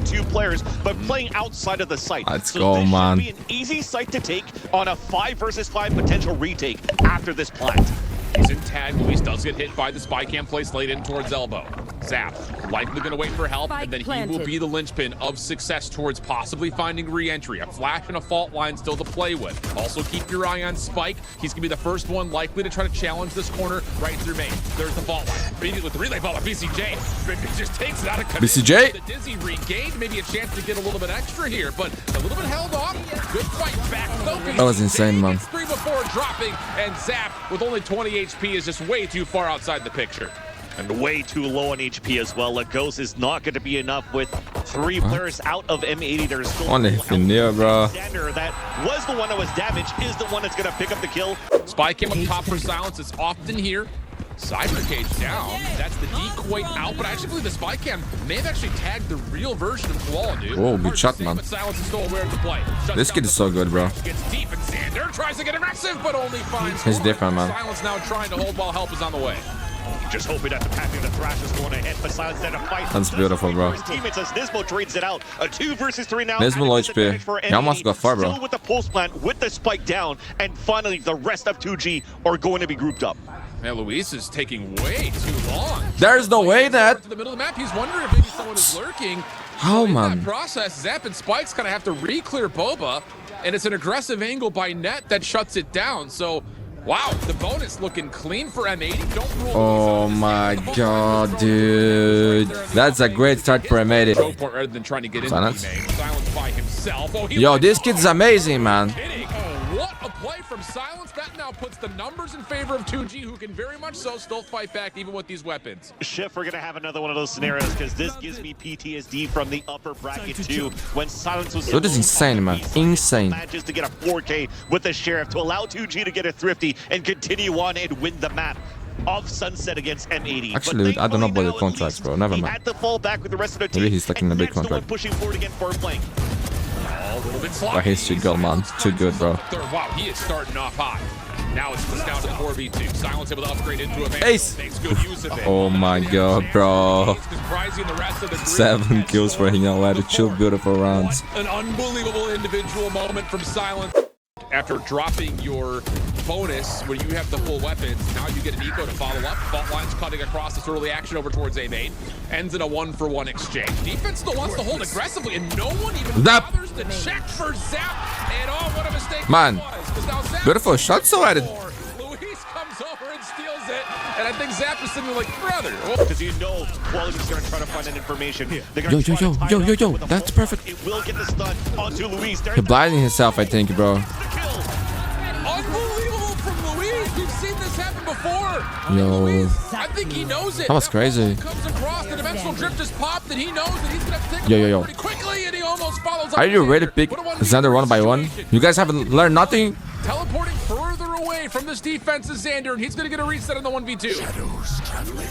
2 players, but playing outside of the site. Let's so go, this man. should be an easy site to take on a 5 versus 5 potential retake after this plant. He's in tag. Luis does get hit by the spy cam placed late in towards elbow. Zap likely going to wait for help, and then he will be the linchpin of success towards possibly finding re-entry. A flash and a fault line still to play with. Also keep your eye on Spike. He's going to be the first one likely to try to challenge this corner right through main. There's the fault line. Immediately with the relay ball at BCJ. It just takes it out of control. BCJ. The Dizzy regained maybe a chance to get a little bit extra here, but a little bit held off. Good fight back though. That was insane, man. 3 before dropping, and Zap with only 20 HP is just way too far outside the picture. And way too low on HP as well. Ghost is not going to be enough with 3 players out of M80. There's still on near, bro. Xander, that was the one that was damaged, is the one that's going to pick up the kill. Spy came up top for silence. It's often here. Cyber cage down. That's the decoy out, but I actually believe the spy cam may have actually tagged the real version of Koala, dude. Oh, good shot, man. But silence is still aware of the play. This kid is so good, bro. Gets deep, and Xander tries to get aggressive, but only finds He's different, man. Silence now trying to hold while help is on the way. Just hoping that the pack of the Thrash is going ahead, but Silence had a fight. That's beautiful, bro. His teammates as Nismo trades it out. A 2 versus 3 now. Nismo low HP. He almost got far, bro. Still with the post plant, with the spike down, and finally the rest of 2G are going to be grouped up. Man, Luis is taking way too long. There's no way that. To the middle of the map, he's wondering if maybe someone is lurking. How, in man? that process, Zap and Spikes kind of have to re-clear Boba, and it's an aggressive angle by Net that shuts it down. So, wow, the bonus looking clean for M80. Don't rule. Oh my god, dude. That's a great start for M80. Go for it rather than trying to get into the main. Silence by himself. Oh, Yo, this kid's amazing, man. What a play from Silence. That now puts the numbers in favor of 2G, who can very much so still fight back even with these weapons. Shift, we're going to have another one of those scenarios because this gives me PTSD from the upper bracket too. When Silence was... That is insane, man. Insane. Just to get a 4K with the Sheriff to allow 2G to get a thrifty and continue on and win the map of Sunset against M80. Actually, I don't know about the contracts, bro. Never mind. He had to fall back with the rest of the team. Maybe he's like in a big contract. Pushing forward again for playing. But he's too good, man. Too good, bro. Wow, he is starting off hot. Now it's pushed down to the 4v2. Silence able to upgrade into a Ace. Makes good use of it. Oh my god, bro. 7 kills for him. Now had 2 beautiful rounds. An unbelievable individual moment from Silence. After dropping your bonus, when you have the full weapons, now you get an eco to follow up. Fault lines cutting across this early action over towards A main. Ends in a 1-for-1 exchange. Defense still wants to hold aggressively, and no one even bothers to check for Zap. And oh, what a mistake man. Was. Beautiful shot, so added. Luis comes over and steals it, and I think Zap is sitting there like, brother. Because you know Quality's going to try to find that information. Yo, that's perfect. It will get the stun onto Luis. He's blinding himself, I think, bro. Unbelievable from Luis. We've seen this happen before. Yo. I think he knows it. That was crazy. Comes across, the dimensional drift just popped, and he knows that he's going to take Yo. pretty quickly, and he almost follows up. Are you ready to pick Xander 1 by 1? You guys haven't learned nothing? Teleporting further away from this defense is Xander, and he's going to get a reset in the 1v2. Shadows traveling.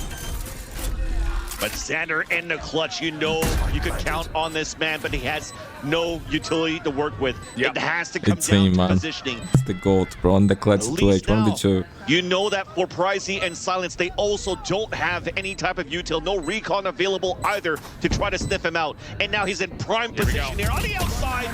But Xander in the clutch, you know you could count on this man, but he has no utility to work with. It has to come down to positioning. It's the gold, bro, on the clutch 2H, 1v2. You know that for Pricey and Silence, they also don't have any type of util, no recon available either to try to sniff him out. And now he's in prime position here on the outside.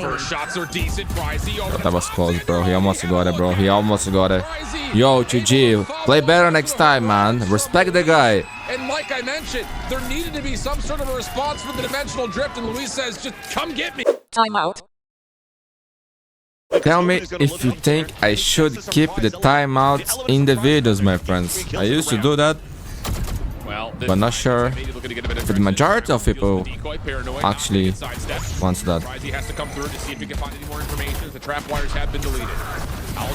First shots are decent, Pricey. That was close, bro. He almost got it, bro. He almost got it. Yo, 2G, play better next time, man. Respect the guy. And like I mentioned, there needed to be some sort of a response for the dimensional drift, and Luis says, just come get me. Timeout. Tell me if you think I should keep the timeouts in the videos, my friends. I used to do that, but not sure if the majority of people actually wants that. He has to come through to see if he can find any more information. The trap wires have been deleted.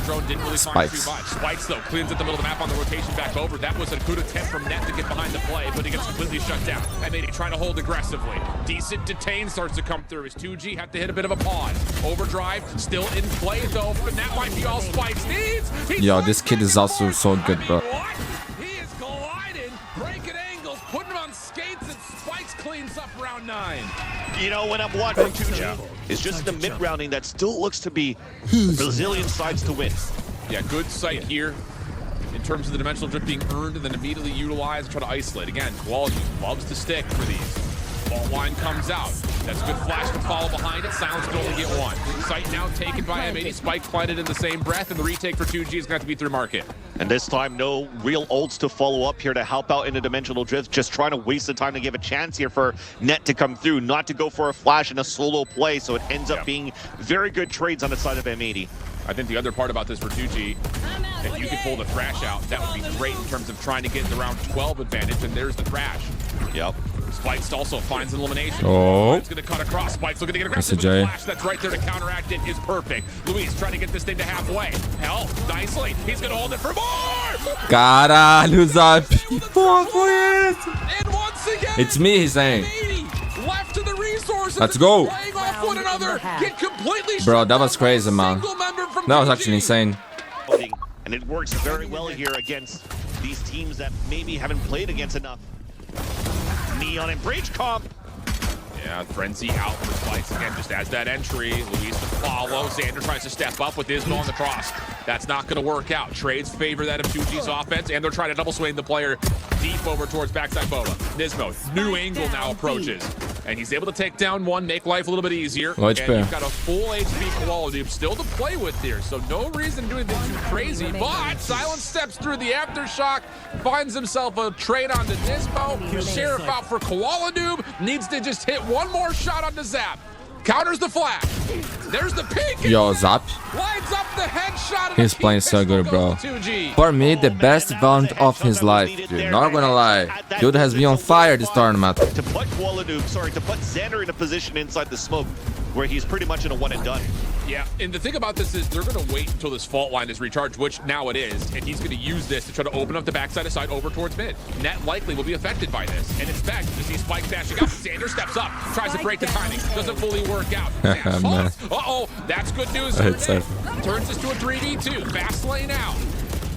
Drone didn't really find too much. Spikes, though, cleans at the middle of the map on the rotation back over. That was a good attempt from Net to get behind the play, but he gets completely shut down. M80 trying to hold aggressively. Decent detain starts to come through. His 2G have to hit a bit of a pause. Overdrive still in play, though, but that might be all Spikes needs. Yo, this kid is also so good, bro. He is gliding, breaking angles, putting him on skates, and Spikes cleans up round 9. You know, when I'm watching 2G, it's just the mid-rounding that still looks to be Brazilian sides to win. Yeah, good sight here in terms of the dimensional drift being earned and then immediately utilized and try to isolate. Again, Quality loves to stick for these. Fault line comes out. That's a good flash to follow behind it. Silence can only get one. Site now taken by M80. Spike planted in the same breath, and the retake for 2G is going to have to be through market. And this time, no real ults to follow up here to help out in the dimensional drift. Just trying to waste the time to give a chance here for Net to come through, not to go for a flash and a solo play. So it ends up being very good trades on the side of M80. I think the other part about this for 2G, if you could pull the Thrash out, that would be great in terms of trying to get the round 12 advantage, and there's the Thrash. Yep. Spikes also finds an elimination. Oh. It's going to cut across. Spike's looking to get aggressive with the flash. That's right there to counteract it is perfect. Luis trying to get this thing to halfway. Hell, nicely. He's going to hold it for more. Caralho, Zap. And once again, It's me, he's saying. left to the resources. Let's go. Playing off one another. Get completely Bro, that was crazy, man. That was actually insane. And it works very well here against these teams that maybe haven't played against enough. Neon and Breach comp. Yeah, Frenzy out for Spikes again, just as that entry. Luis to follow. Xander tries to step up with Ismo on the cross. That's not going to work out. Trades favor that of 2G's offense, and they're trying to double swing the player deep over towards backside Boba. Nismo, new angle now approaches. And he's able to take down one, make life a little bit easier. And you've got a full HP quality still to play with here, so no reason to do anything too crazy. But Silence steps through the aftershock, finds himself a trade onto Nismo. Sheriff out for Koala Noob, needs to just hit one more shot on the Zap. Counters the flash. There's the peak. Yo, Zap. Lines up the headshot. He's playing so good, bro. For me, the best Valorant of his life, dude. Not gonna lie. Dude has been on fire this tournament. To put Koala Noob, to put Xander in a position inside the smoke where he's pretty much in a one and done. Yeah, and the thing about this is they're going to wait until this fault line is recharged, which now it is, and he's going to use this to try to open up the backside of side over towards mid. Net likely will be affected by this, and expect to see Spike dashing up. Xander steps up, tries to break the timing, doesn't fully work out. Uh-oh, that's good news for Net. Turns this to a 3v2, fast lane out.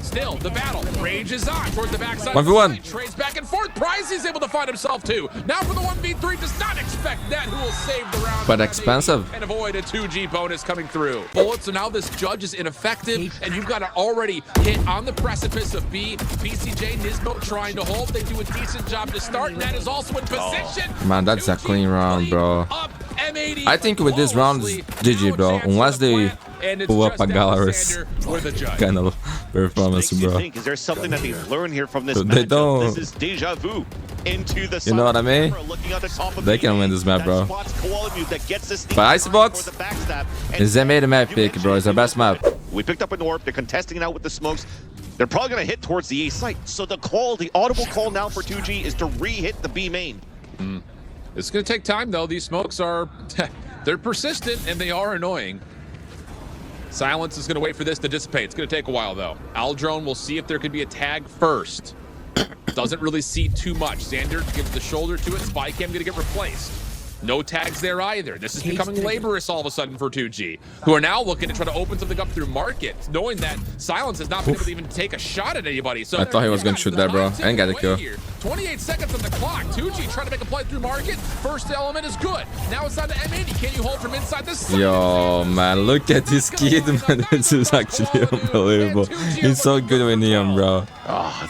Still, the battle rages on towards the backside. 1v1. Trades back and forth. Prize is able to find himself too. Now for the 1v3, does not expect Net, who will save the round. But expensive. And avoid a 2G bonus coming through. Bullets, so now this judge is ineffective, and you've got to already hit on the precipice of B. BCJ, Nismo trying to hold. They do a decent job to start. Net is also in position. Man, that's a clean round, bro. M80 I think with this round, it's GG, bro. Unless they pull up a Galler's kind of performance, bro. Is there something that they've learned here from this They don't. This is deja vu into the You know what I mean? They can win this map, bro. But Icebox is M80 map pick, bro. It's the best map. We picked up an orb. They're contesting it out with the smokes. They're probably going to hit towards the A site. So the call, the audible call now for 2G is to re-hit the B main. It's going to take time, though. These smokes are, they're persistent, and they are annoying. Silence is going to wait for this to dissipate. It's going to take a while, though. Aldrone will see if there could be a tag first. Doesn't really see too much. Xander gives the shoulder to it. Spycam going to get replaced. No tags there either. This is becoming laborious all of a sudden for 2G, who are now looking to try to open something up through market, knowing that Silence has not been able to even take a shot at anybody. So I thought he was going to shoot that, bro. I ain't got a kill. 28 seconds on the clock. 2G trying to make a play through market. First element is good. Now it's on to M80. Can you hold from inside this? Yo, man, look at this kid, man. This is actually unbelievable. He's so good with Neon, bro.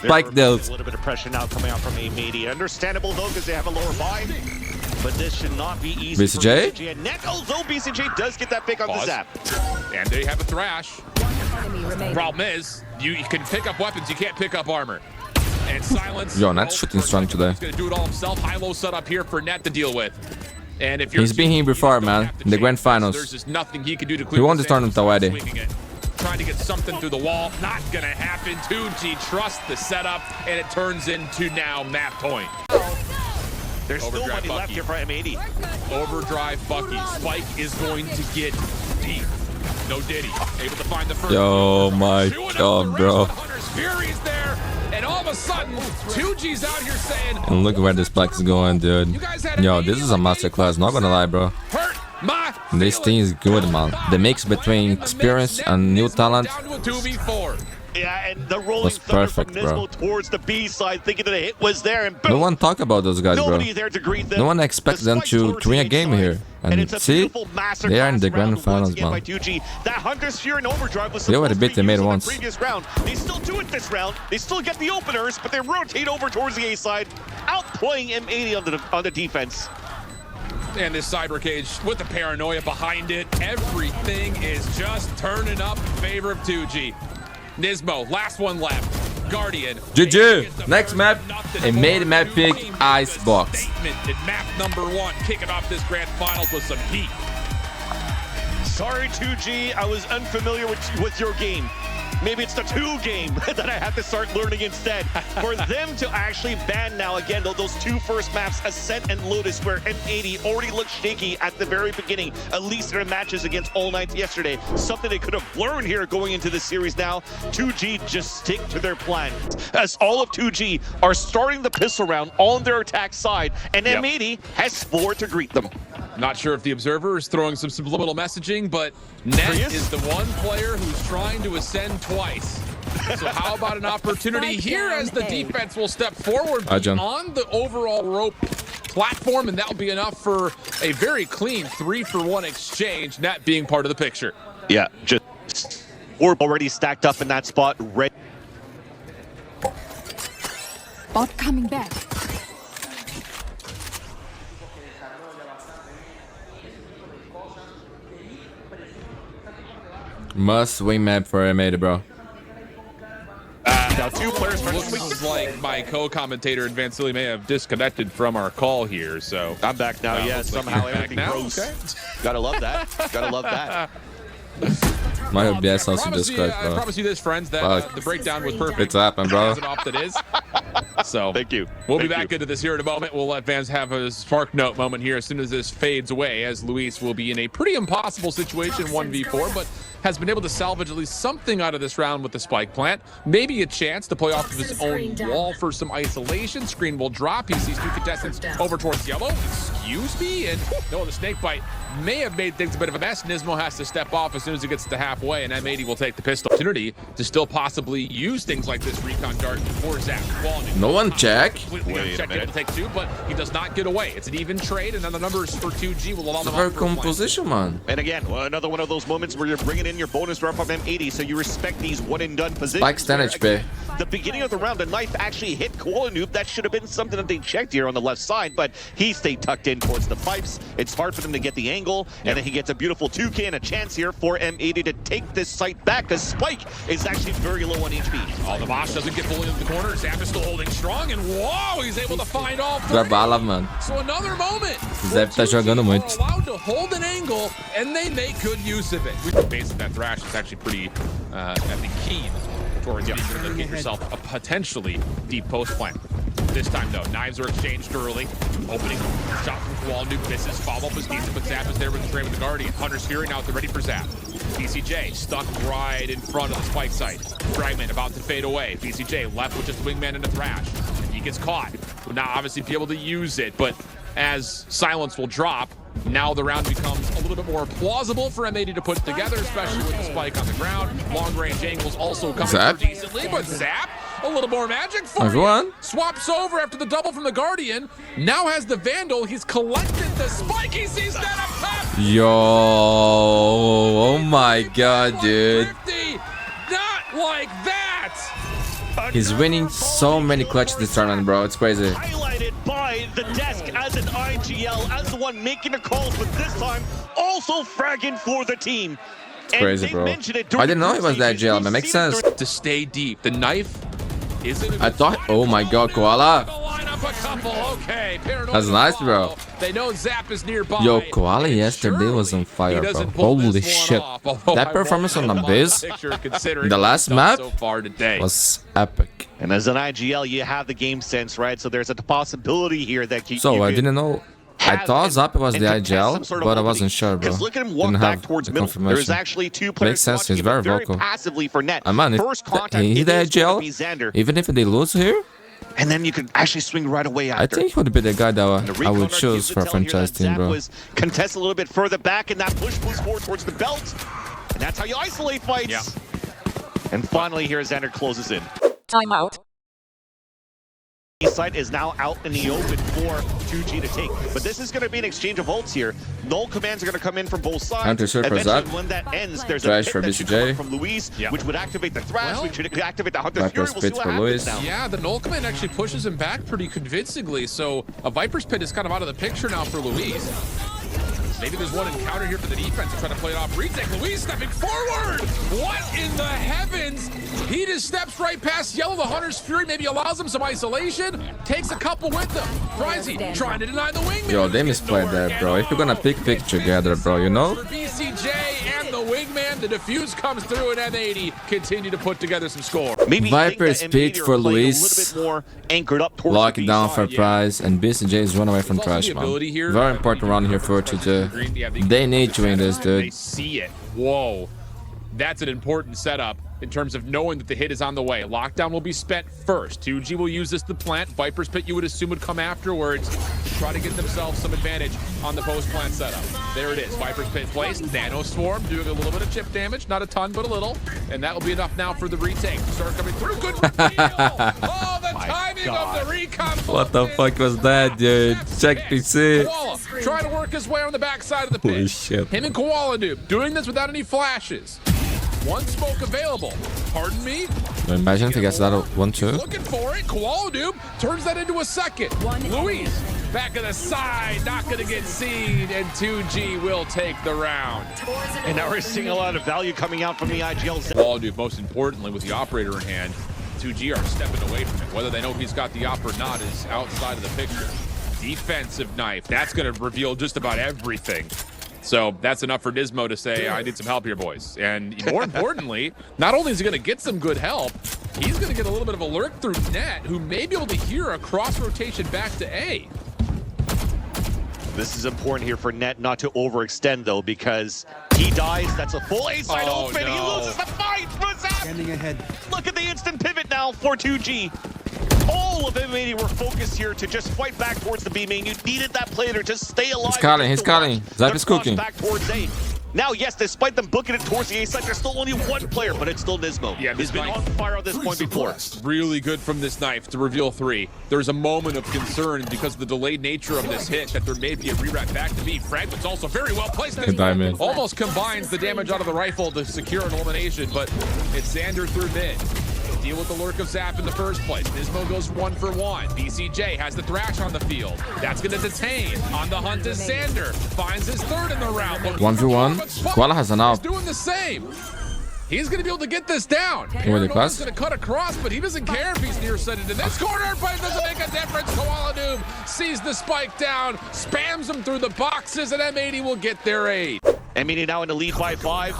Spike dealt. A little bit of pressure now coming out from M80. Understandable, though, because they have a lower buy. But this should not be easy. BCJ? For BCJ. Although BCJ does get that pick on the Zap. And they have a Thrash. Problem is, you can pick up weapons, you can't pick up armor. And Silence. Yo, Net's shooting strong today. He's going to do it all himself. High-low setup here for Net to deal with. And if you're He's been here before, man. In the grand finals. There's just nothing he can do to clear. He won this tournament already. Trying to get something through the wall. Not going to happen. 2G trusts the setup, and it turns into now map point. There's still money left here for M80. Overdrive Bucky. Spike is going to get deep. No Diddy. Able to find the first. Yo, my God, bro. Fury's there, and all of a sudden, 2G's out here saying. And look where this Black is going, dude. Yo, this is a masterclass. Not gonna lie, bro. This team is good, man. The mix between experience and new talent. Yeah, and the rolling perfect, from Nismo towards the B side, thinking that the hit was there, and boom. No one talk about those guys, bro. There to greet them. No one expects them to win a game here. And see, they are in the grand finals, man. That Hunter's Fury and Overdrive was they already beat the mid once. Previous round. They still do it this round. They still get the openers, but they rotate over towards the A side, outplaying M80 on the defense. And this cyber cage with the paranoia behind it. Everything is just turning up in favor of 2G. Nismo, last one left. Guardian. GG. Next map, a made map pick, Icebox. In map number 1, kicking off this grand finals with some heat. Sorry, 2G, I was unfamiliar with your game. Maybe it's the 2 game that I have to start learning instead. For them to actually ban now, again, those 2 first maps, Ascent and Lotus, where M80 already looked shaky at the very beginning, at least in their matches against All Knights yesterday. Something they could have learned here going into the series now. 2G just stick to their plan. As all of 2G are starting the pistol round on their attack side, and M80 has 4 to greet them. Not sure if the Observer is throwing some subliminal messaging, but Net is the one player who's trying to ascend twice. So how about an opportunity here as the defense will step forward on the overall rope platform, and that'll be enough for a very clean 3-for-1 exchange, Net being part of the picture. Yeah, just Orb already stacked up in that spot. Red. Bot coming back. Must win map for M80, bro. Now 2 players. Looks like my co-commentator and Vansili may have disconnected from our call here, so I'm back now. Yeah, somehow everything now. froze. Okay. Gotta love that. Gotta love that. My OBS also just crashed, I bro. promise you this, friends, that the breakdown was perfect. It's happened, bro. As it often is. So Thank you. We'll be back into this here in a moment. We'll let Vans have a spark note moment here as soon as this fades away, as Luis will be in a pretty impossible situation 1v4, but has been able to salvage at least something out of this round with the spike plant. Maybe a chance to play off of his own wall for some isolation. Screen will drop. He sees 2 contestants over towards yellow. Excuse me? And no, the snake bite may have made things a bit of a mess. Nismo has to step off as soon as he gets to halfway, and M80 will take the pistol opportunity to still possibly use things like this recon dart for Zap. No one check. Wait a minute. Take 2, but he does not get away. It's an even trade, and then the numbers for 2G will allow them. Very composition, man. And again, another one of those moments where you're bringing in your bonus round from M80, so you respect these one-and-done positions. Spike stand HP. The beginning of the round, the knife actually hit Koala Noob. That should have been something that they checked here on the left side, but he stayed tucked in towards the pipes. It's hard for them to get the angle, and then he gets a beautiful 2K and a chance here for M80 to take this site back, because Spike is actually very low on HP. Oh, the Bosch doesn't get fully into the corner. Zap is still holding strong, and whoa, he's able to find all 3. Bala, mano. So another moment. Zap tá jogando muito. Allowed to hold an angle, and they make good use of it. The base of that Thrash is actually pretty, I think, keen towards being able to get yourself a potentially deep post plant. This time, though, knives are exchanged early. Opening shot from Koala Noob misses. Follow-up is decent, but Zap is there with the trade with the Guardian. Hunter's Fury now they're ready for Zap. VCJ stuck right in front of the spike site. Fragment about to fade away. VCJ left with just Wingman and a Thrash. And he gets caught. Would now obviously be able to use it, but as silence will drop, now the round becomes a little bit more plausible for M80 to put together, especially with the spike on the ground. Long-range angles also coming through decently, but Zap, a little more magic for you. Swaps over after the double from the Guardian. Now has the Vandal. He's collected the spike. He sees that up top. Yo, oh my god, dude. Not like that. He's winning so many clutches this tournament, bro. It's crazy. Highlighted by the desk as an IGL, as the one making the calls, but this time also fragging for the team. It's crazy, bro. I didn't know it was that IGL, man. Makes sense. To stay deep. The knife isn't. I thought, oh my god, Koala. Okay, that's nice, bro. They know Zap is nearby. Yo, Koala yesterday was on fire, bro. Holy shit. That performance on the biz in the last map was epic. And as an IGL, you have the game sense, right? So there's a possibility here that So I didn't know. I thought Zap was the IGL, but I wasn't sure, bro. Look at him walk back towards middle. There's actually 2 players. Makes sense. He's very vocal. Passively for Net. Man, if he's the IGL, even if they lose here, and then you can actually swing right away after. I think he would be the guy that I would choose for a franchise team, bro. Contest a little bit further back, and that push moves forward towards the belt. And that's how you isolate fights. Yeah. And finally, here Xander closes in. Timeout. East side is now out in the open for 2G to take. But this is going to be an exchange of ults here. Null commands are going to come in from both sides. Counter-circles up. When that ends, there's Thrash a for pit that should come VCT. up from Luis, which would activate the Thrash, which would activate the Hunter's Viper's Fury. We'll see Pit what for happens Luis. now. Yeah, the Null command actually pushes him back pretty convincingly, so a Viper's Pit is kind of out of the picture now for Luis. Maybe there's one encounter here for the defense to try to play it off. Retake, Luis stepping forward! What in the heavens? He just steps right past Yellow, the Hunter's Fury, maybe allows him some isolation, takes a couple with him. Pricey trying to deny the wingman. Yo, they misplayed there, bro. If you're gonna pick together, bro, you know? For BCJ and the wingman, the defuse comes through, and M80 continue to put together some score. Maybe Viper's Pit for Luis. Anchored up towards Lock the it B down side. for prize, and BCJ is run away from There's also Trash, the man. ability here. Very important round here for 2G. They need to win this, They dude. see it. Whoa. That's an important setup in terms of knowing that the hit is on the way. Lockdown will be spent first. 2G will use this to plant. Viper's Pit, you would assume, would come afterwards to try to get themselves some advantage on the post-plant setup. There it is. Viper's Pit placed. Nano Swarm doing a little bit of chip damage. Not a ton, but a little. And that will be enough now for the retake. Start coming through. Good reveal! Oh, the timing of the recon. What the fuck was that, dude? Check PC. Koala trying to work his way on the backside of the pit. Holy shit. Him and Koala Noob doing this without any flashes. One smoke available. Pardon me? Imagine if he gets that 1-2. Looking for it. Koala Noob turns that into a second. Luis back of the side, not going to get seen, and 2G will take the round. And now we're seeing a lot of value coming out from the IGL. Koala Noob, most importantly, with the operator in hand, 2G are stepping away from it. Whether they know he's got the op or not is outside of the picture. Defensive knife. That's going to reveal just about everything. So that's enough for Nismo to say, I need some help here, boys. And more importantly, not only is he going to get some good help, he's going to get a little bit of a lurk through net, who may be able to hear a cross rotation back to A. This is important here for Net not to overextend, though, because he dies. That's a full A side open. No. He loses the fight. What's happening ahead? Look at the instant pivot now for 2G. All of M80 were focused here to just fight back towards the B main. You needed that player to just stay alive. He's calling. Zap is cooking. Back towards A. Now, yes, despite them booking it towards the A side, there's still only one player, but it's still Nismo. Yeah, he's been on fire at this point before. Really good from this knife to reveal 3. There's a moment of concern because of the delayed nature of this hit that there may be a reroute back to B. Fragment's also very well placed. Good diamond. Almost combines the damage out of the rifle to secure an elimination, but it's Xander through mid. Deal with the lurk of Zap in the first place. Nismo goes 1 for 1. BCJ has the Thrash on the field. That's going to detain. On the hunt is Xander. Finds his third in the round. 1v1. Koala has an He's out. doing the same. He's going to be able to get this down. With the Paranoid's class? going to cut across, but he doesn't care if he's nearsighted in this corner, but it doesn't make a difference. Koala Noob sees the spike down, spams him through the boxes, and M80 will get their aid. M80 now in the lead by 5.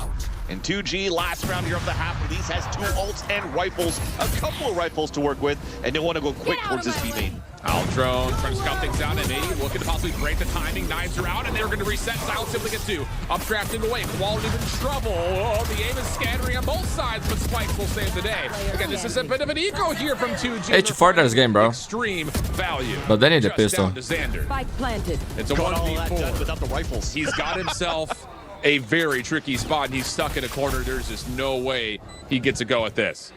And 2G, last round here of the half. These has 2 ults and rifles, a couple of rifles to work with, and they want to go quick towards this B main. Altrone trying to scout things out. M80 looking to possibly break the timing. Knives are out, and they're going to reset. Silence able to get 2. Updraft in the way. Quality in trouble. Oh, the aim is scattering on both sides, but Spikes will save the day. Again, this is a bit of an eco here from 2G. H4 this game, bro. Extreme value. But they need a Just pistol. down to Xander. Spike planted. It's a Got all that done 1v4. without the rifles. He's got himself a very tricky spot, and he's stuck in a corner. There's just no way he gets a go at this.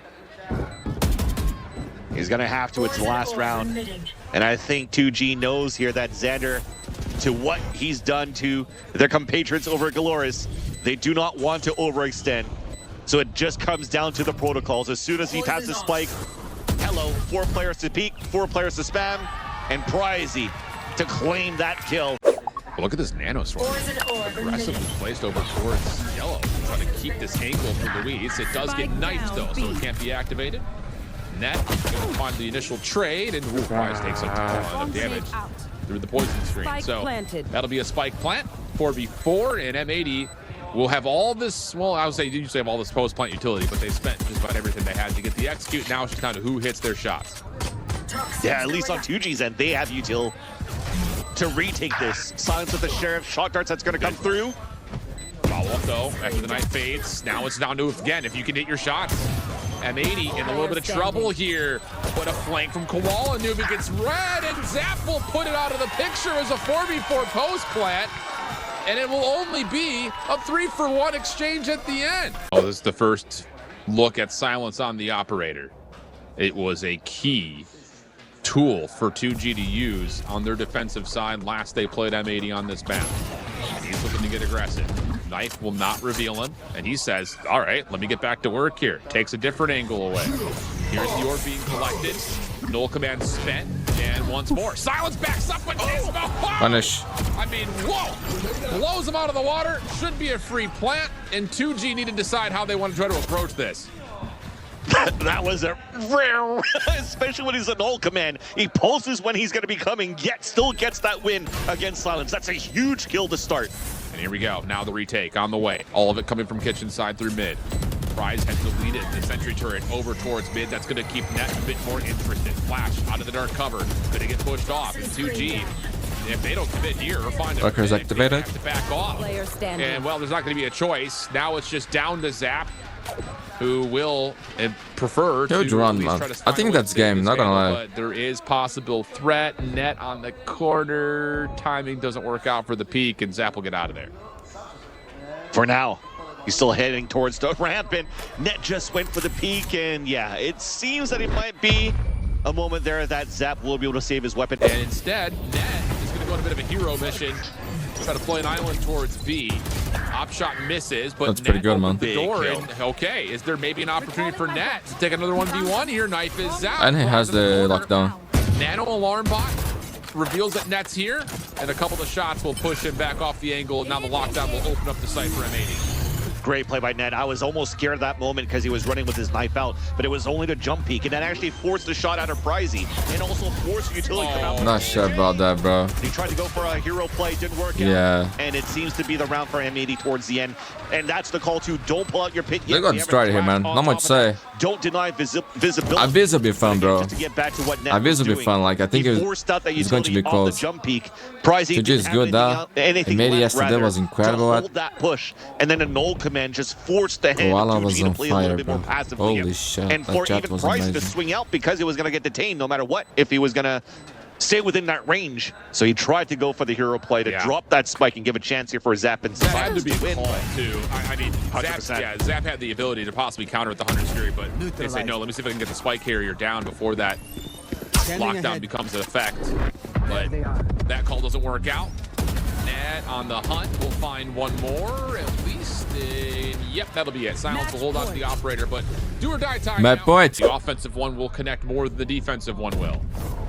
He's going to have to. It's the last round. And I think 2G knows here that Xander, to what he's done to their compatriots over at Galoris, they do not want to overextend. So it just comes down to the protocols. As soon as he taps the spike, hello, 4 players to peek, 4 players to spam, and Pricey to claim that kill. Look at this Nano Swarm. Aggressively placed over towards Yellow. Trying to keep this angle for Luis. It does get knifed though, so it can't be activated. Net going to find the initial trade, and Price takes a ton of damage through the poison screen. So that'll be a spike plant, 4v4, and M80 will have all this, well, I would say they usually have all this post-plant utility, but they spent just about everything they had to get the execute. Now it's just down to who hits their shots. Yeah, at least on 2G's end, they have util to retake this. Silence with the Sheriff, shot darts that's going to come through. Follow up though, after the night fades. Now it's down to, again, if you can hit your shots. M80 in a little bit of trouble here. But a flank from Koala Noob gets red, and Zap will put it out of the picture as a 4v4 post plant. And it will only be a 3-for-1 exchange at the end. Oh, this is the first look at silence on the operator. It was a key tool for 2G to use on their defensive side last they played M80 on this map. And he's looking to get aggressive. Knife will not reveal him, and he says, all right, let me get back to work here. Takes a different angle away. Here's the orb being collected. Null command spent, and once more. Silence backs up with Nismo. Punish. I mean, whoa! Blows him out of the water. Should be a free plant, and 2G need to decide how they want to try to approach this. That was a rare, especially when he's an null command. He pulses when he's going to be coming, yet still gets that win against Silence. That's a huge kill to start. And here we go. Now the retake on the way. All of it coming from kitchen side through mid. Prize has deleted the sentry turret over towards mid. That's going to keep Net a bit more interested. Flash out of the dark cover. Going to get pushed off. And 2G, if they don't commit here or find a Workers activated. have to back off. And well, there's not going to be a choice. Now it's just down to Zap, who will prefer Huge to run, at least man. try to I think silence that's game, this not gonna angle, lie. But there is possible threat. Net on the corner. Timing doesn't work out for the peak, and Zap will get out of there. For now, he's still heading towards the ramp, and Net just went for the peak, and yeah, it seems that it might be a moment there that Zap will be able to save his weapon. And instead, Net is going to go on a bit of a hero mission. Try to play an island towards B. Op shot misses, but That's pretty Net good, man. opened the door. Big And okay, is there maybe an opportunity for Net to take another 1v1 here? Knife is out. And he has the lockdown. Nano alarm bot reveals that Net's here, and a couple of shots will push him back off the angle. Now the lockdown will open up the site for M80. Great play by Net. I was almost scared of that moment because he was running with his knife out, but it was only the jump peek, and that actually forced the shot out of Pricey, and also forced utility to come out. Not sure about that, bro. He tried to go for a hero play, didn't work out. Yeah. And it seems to be the round for M80 towards the end. And that's the call to don't pull out your pit yet. They got We destroyed haven't here, man. crashed Not on much top of say. that. Don't deny visibility. Abyss will be fun, bro. Just to get back to what Net Abyss was will be doing. fun. Like, I think He it's forced out that going to be utility off close. the jump peak. Pricey 2G is good, though. anything M80 left, yesterday rather, was incredible to at- hold that push. And then a null command just forced the hand Koala of was 2G on to play a little fire, bit more bro. passively. Holy shit, And that for chat even was Price to amazing. swing out because he was going to get detained no matter what if he was going to stay within that range. So he tried to go for the hero play to drop that spike and give a chance here for Zap and That had to Silence be to win. called, too. I mean, 100%. Zap had the ability to possibly counter with the Hunter's Fury, but they say, no, let me see if I can get the spike carrier down before that lockdown becomes an effect. But that call doesn't work out. Net on the hunt will find one more, at least. Yep, that'll be it. Silence will hold on to the operator, but do or die time Mad now. point. The offensive one will connect more than the defensive one will.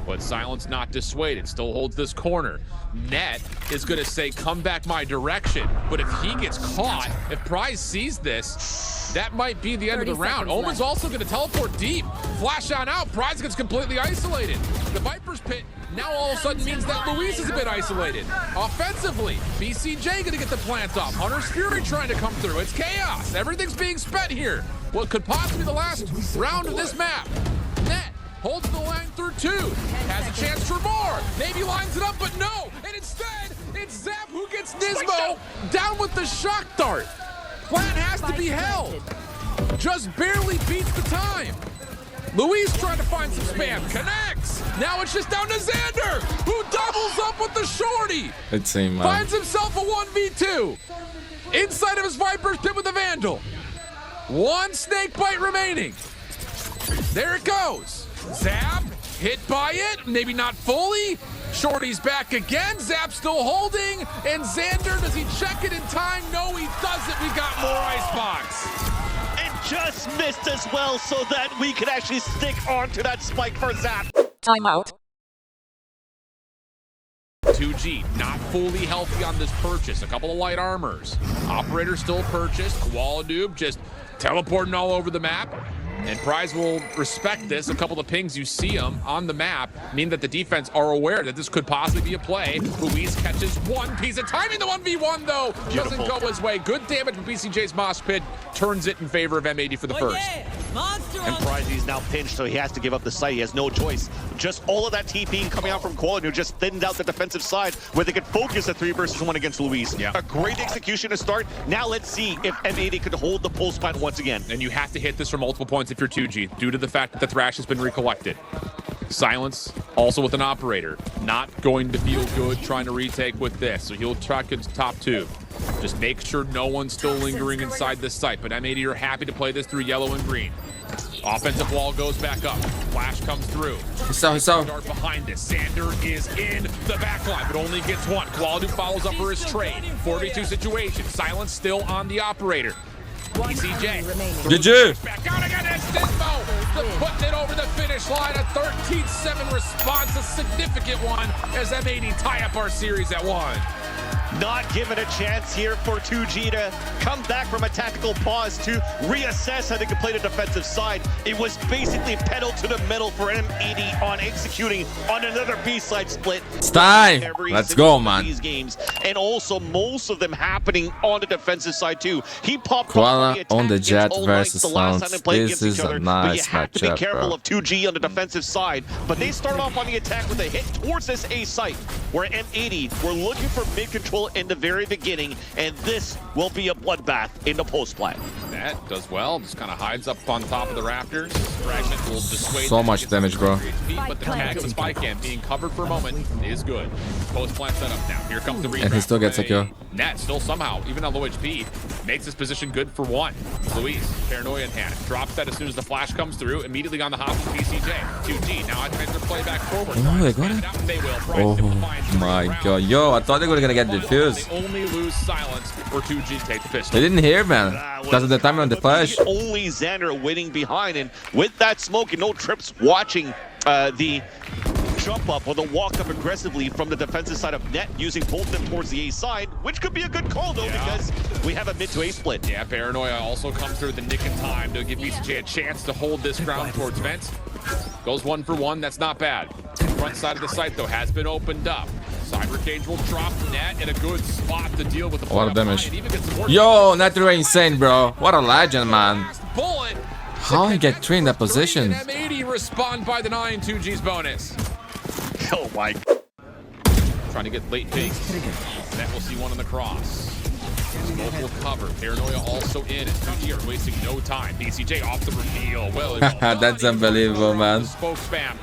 But Silence not dissuaded, still holds this corner. Net is going to say, come back my direction. But if he gets caught, if Prize sees this, that might be the end of the round. Omen's also going to teleport deep. Flash on out. Prize gets completely isolated. The Viper's pit now all of a sudden means that Luis is a bit isolated. Offensively, BCJ going to get the plant off. Hunter's Fury trying to come through. It's chaos. Everything's being spent here. What could possibly be the last round of this map. Net holds the line through 2. Has a chance for more. Maybe lines it up, but no. And instead, it's Zap who gets Nismo down with the shock dart. Plan has to be held. Just barely beats the time. Luis trying to find some spam. Connects. Now it's just down to Xander, who doubles up with the shorty. Let's see, man. Finds himself a 1v2. Inside of his Viper's pit with a Vandal. One snake bite remaining. There it goes. Zap, hit by it, maybe not fully. Shorty's back again, Zap still holding, and Xander, does he check it in time? No, he doesn't. We got more Icebox. And just missed as well so that we could actually stick onto that spike for Zap. Timeout. 2G, not fully healthy on this purchase. A couple of light armors. Operator still purchased. Koala Noob just teleporting all over the map. And Prize will respect this. A couple of pings, you see them on the map, mean that the defense are aware that this could possibly be a play. Luis catches one piece of timing. The 1v1, though, doesn't go his way. Good damage, but BCJ's Mosh Pit turns it in favor of M80 for the first. And Pricey's now pinched, so he has to give up the site. He has no choice. Just all of that TP coming out from Koala, who just thinned out the defensive side where they could focus a 3 versus 1 against Luis. Yeah. A great execution to start. Now let's see if M80 could hold the pulse fight once again. And you have to hit this from multiple points if you're 2G, due to the fact that the Thrash has been recollected. Silence, also with an operator. Not going to feel good trying to retake with this, so he'll track his top 2. Just make sure no one's still lingering inside this site, but M80 are happy to play this through yellow and green. Offensive wall goes back up. Flash comes through. Dart behind this. Xander is in the back line, but only gets one. Quality follows up for his trade. 4v2 situation. Silence still on the operator. BCJ. GG. Back out again. It's Dismo. Putting it over the finish line. A 13-7 response. A significant one as M80 tie up our series at 1. Not given a chance here for 2G to come back from a tactical pause to reassess how they could play the defensive side. It was basically pedal to the metal for M80 on executing on another B-side split. It's time. Let's go, man. These games, and also most of them happening on the defensive side too. He popped Koala on on the Jet versus the last time they Sounds. played This against is each other, a but you nice have to be matchup, careful bro. of 2G on the defensive side. But they start off on the attack with a hit towards this A site, where M80 were looking for mid control in the very beginning, and this will be a bloodbath in the post play. That does well, just kind of hides up on top of the rafters. Fragment will dissuade So much damage, bro. But the tag of the spy cam being covered for a moment is good. Post plant setup now. Here comes the And he still gets a kill. Net still somehow, even on low HP, makes his position good for 1. Luis, paranoia in hand, drops that as soon as the flash comes through. Immediately on the hop with BCJ. 2G now tries to play back forward. Oh, they got it. They will. Oh my god. Yo, I thought they were gonna get diffused. They only lose silence for 2G to take the pistol. They didn't hear, man. Because of the time on the flash. Only Xander waiting behind, and with that smoke and no trips watching the jump up or the walk up aggressively from the defensive side of net, using both of them towards the A side, which could be a good call though, because we have a mid to A split. Yeah, Paranoia also comes through the nick in time to give BCJ a chance to hold this ground towards vent. Goes 1 for 1, that's not bad. Front side of the site though has been opened up. Cyber Cage will drop net in a good spot to deal with the A lot of damage. Yo, Yo, Nether insane, bro. What a legend, man. bullet. How he get 3 in that position? M80 respond by the 9, 2G's bonus. Oh my. Trying to get late pigs. Net will see one on the cross. Smoke will cover. Paranoia also in. And 2G are wasting no time. BCJ off the reveal. Well, That's unbelievable, man. Spoke spam.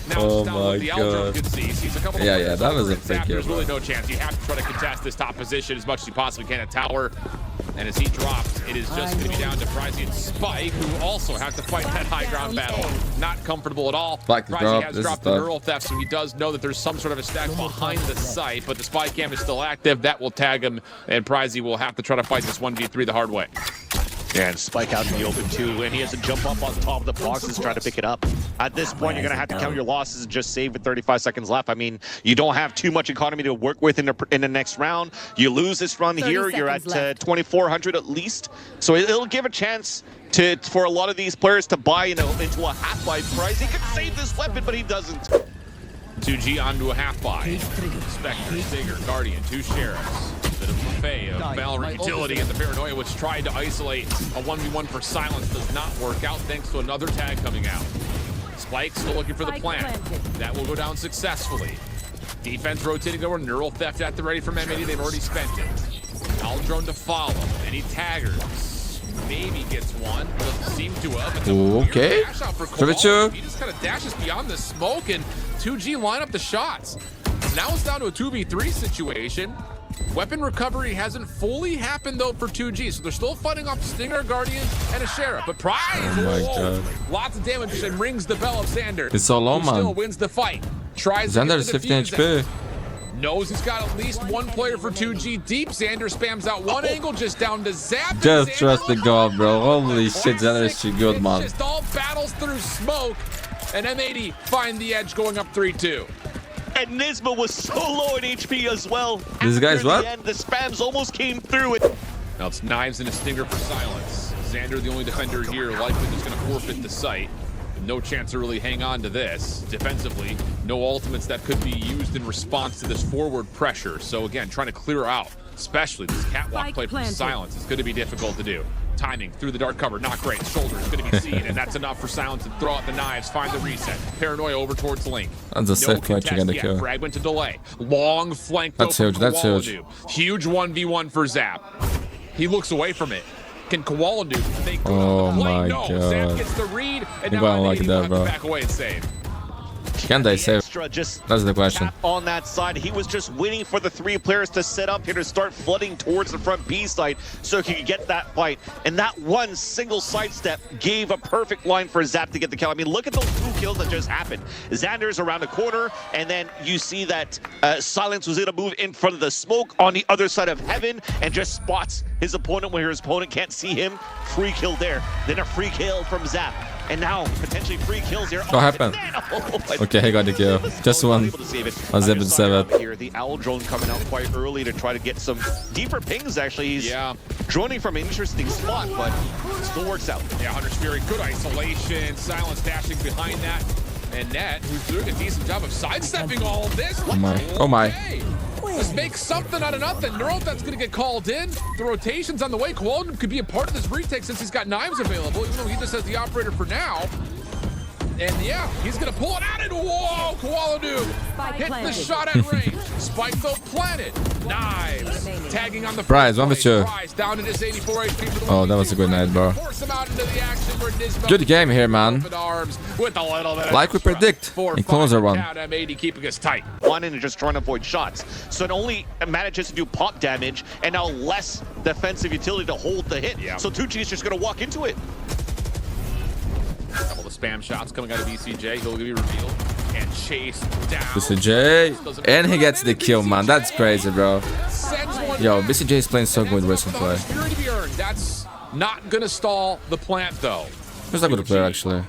Now Oh down my with the Aldrin god. could see. Sees a couple of Yeah, players that was a over fake Zap. kill, There's really bro. no chance. You have to try to contest this top position as much as you possibly can at tower. And as he drops, it is just going to be down to Pricey and Spike, who also have to fight that high ground battle. Not comfortable at all. Spike is Pricey dropped. has This is dropped the tough. neural theft, so he does know that there's some sort of a stack behind the site, but the spy cam is still active. That will tag him, and Pricey will have to try to fight this 1v3 the hard way. And Spike out in the open too, and he has to jump up on top of the boxes trying to pick it up. At this point, you're going to have to count your losses and just save with 35 seconds left. I mean, you don't have too much economy to work with in the next round. You lose this run here, you're at 2,400 at least. So it'll give a chance for a lot of these players to buy into a half-life price. He could save this weapon, but he doesn't. 2G onto a half-buy. Spectre, Sigger, Guardian, 2 Sheriffs. Bit of buffet of Valorant utility and the Paranoia, which tried to isolate a 1v1 for silence, does not work out thanks to another tag coming out. Spike still looking for the plant. That will go down successfully. Defense rotating over, neural theft at the ready from M80. They've already spent it. Aldrone to follow. Any taggers. Maybe gets one, but doesn't seem to have. It's a Okay. weird dash out for True. Kowal. He just kind of dashes beyond the smoke, and 2G line up the shots. Now it's down to a 2v3 situation. Weapon recovery hasn't fully happened though for 2G, so they're still fighting off Stinger, Guardian, and a Sheriff. But Prize, Oh my god. lots of damage and rings the bell of Xander. It's so low, who still man. wins the fight. Tries to Xander get is the 15 defuse HP. knows he's got at least one player for 2G deep. Xander spams out one angle just down to Zap. Just Xander trust the god, bro. Holy shit, Xander is too good, It's man. just all battles through smoke, and M80 find the edge going up 3-2. And Nisma was so low in HP as well. This guy's After what? the end, the spams almost came through it. Now it's Knives and a Stinger for silence. Xander, the only defender here, likely just going to forfeit the site. No chance to really hang on to this. Defensively, no ultimates that could be used in response to this forward pressure. So again, trying to clear out, especially this catwalk play from silence, is going to be difficult to do. Timing through the dark cover, not great. Shoulder is going to be seen, and that's enough for silence to throw out the knives, find the reset. Paranoia over towards Link. That's a safe clutch you gotta kill. Fragment to delay. Long flank. That's huge, that's huge. Huge 1v1 for Zap. He looks away from it. Can Kowaladu make Oh my no. god. Zap gets the read, and I'm now going like M80 will that, have bro. to back away and save. Can they save? That's the question. On that side, he was just waiting for the 3 players to set up here to start flooding towards the front B side so he could get that fight. And that one single sidestep gave a perfect line for Zap to get the kill. I mean, look at those 2 kills that just happened. Xander's around the corner, and then you see that Silence was able to move in front of the smoke on the other side of Heaven and just spots his opponent where his opponent can't see him. Free kill there. Then a free kill from Zap. And now, potentially 3 kills here. What happened? Okay, he got the kill. Just one. I was able to save it. Here, the Owl drone coming out quite early to try to get some deeper pings, actually. He's droning from an interesting spot, but it still works out. Yeah, Hunter's Fury, good isolation. Silence dashing behind that. And Net, who's doing a decent job of sidestepping all of this. Oh my. Oh my. Let's make something out of nothing. Neurovet's gonna get called in. The rotation's on the way. Koala could be a part of this retake since he's got knives available, even though he just has the operator for now. And yeah, he's gonna pull it out and whoa, Koala Noob hit the shot at range. Spike though planted. Knives tagging on the Prize, one with you. Down to this 84 HP for the Oh, that was a good night, bro. Force him out into the action where Nismo Good game here, man. with a little bit Like we predict in closer one. M80 keeping us tight. One and just trying to avoid shots. So it only manages to do pop damage and now less defensive utility to hold the hit. So 2G is just gonna walk into it. Couple of spam shots coming out of VCJ. He'll be revealed and chased down. VCJ, and he gets the kill, man. That's crazy, bro. Yo, VCJ is playing so good recently. That's not gonna stall the plant though. He's a good player, actually.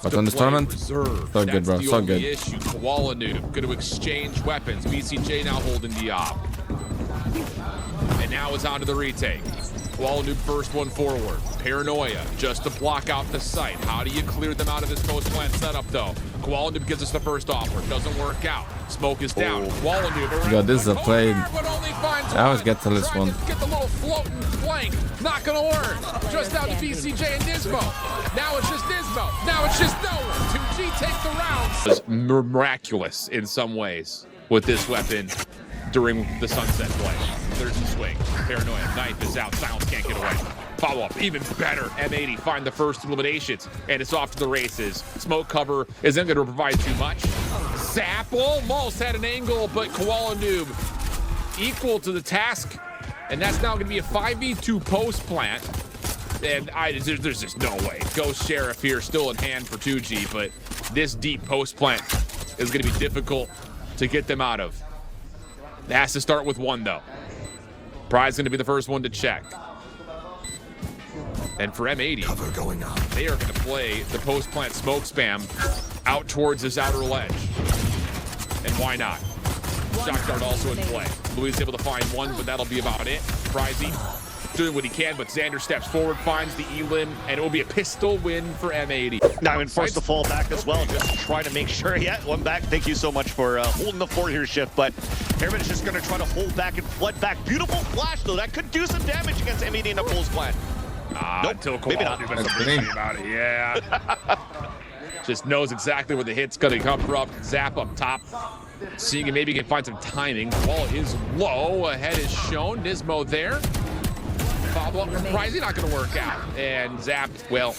But on this tournament, so good, bro. So good. Koala Noob going to exchange weapons. VCJ now holding the op. And now it's on to the retake. Koala Noob first one forward. Paranoia just to block out the site. How do you clear them out of this post plant setup though? Koala Noob gives us the first offer. Doesn't work out. Smoke is down. Koala Noob. Yo, this is a play. I always get to this one. Get the little floating flank. Not gonna work. Just out to VCJ and Nismo. Now it's just Nismo. Now it's just no one. 2G take the round. It was miraculous in some ways with this weapon during the sunset play. There's a swing. Paranoia. Knife is out. Silence can't get away. Follow up. Even better. M80 find the first eliminations. And it's off to the races. Smoke cover isn't going to provide too much. Zap almost had an angle, but Koala Noob equal to the task. And that's now going to be a 5v2 post plant. And there's just no way. Ghost Sheriff here still in hand for 2G, but this deep post plant is going to be difficult to get them out of. It has to start with one though. Prize going to be the first one to check. And for M80, they are going to play the post plant smoke spam out towards this outer ledge. And why not? Shock dart also in play. Louis is able to find one, but that'll be about it. Prizey doing what he can, but Xander steps forward, finds the elim, and it will be a pistol win for M80. Now I'm forced to fall back as well, just trying to make sure. Yeah, one back. Thank you so much for holding the fort here, Shift. But Airman is just going to try to hold back and flood back. Beautiful flash, though. That could do some damage against M80 in the post plan. Nope, until maybe not. About it. Yeah. Just knows exactly where the hit's going to come from. Zap up top. Seeing if maybe he can find some timing. Ball is low. Ahead is shown. Nismo there. Follow-up. Surprisingly not going to work out. And Zap, well,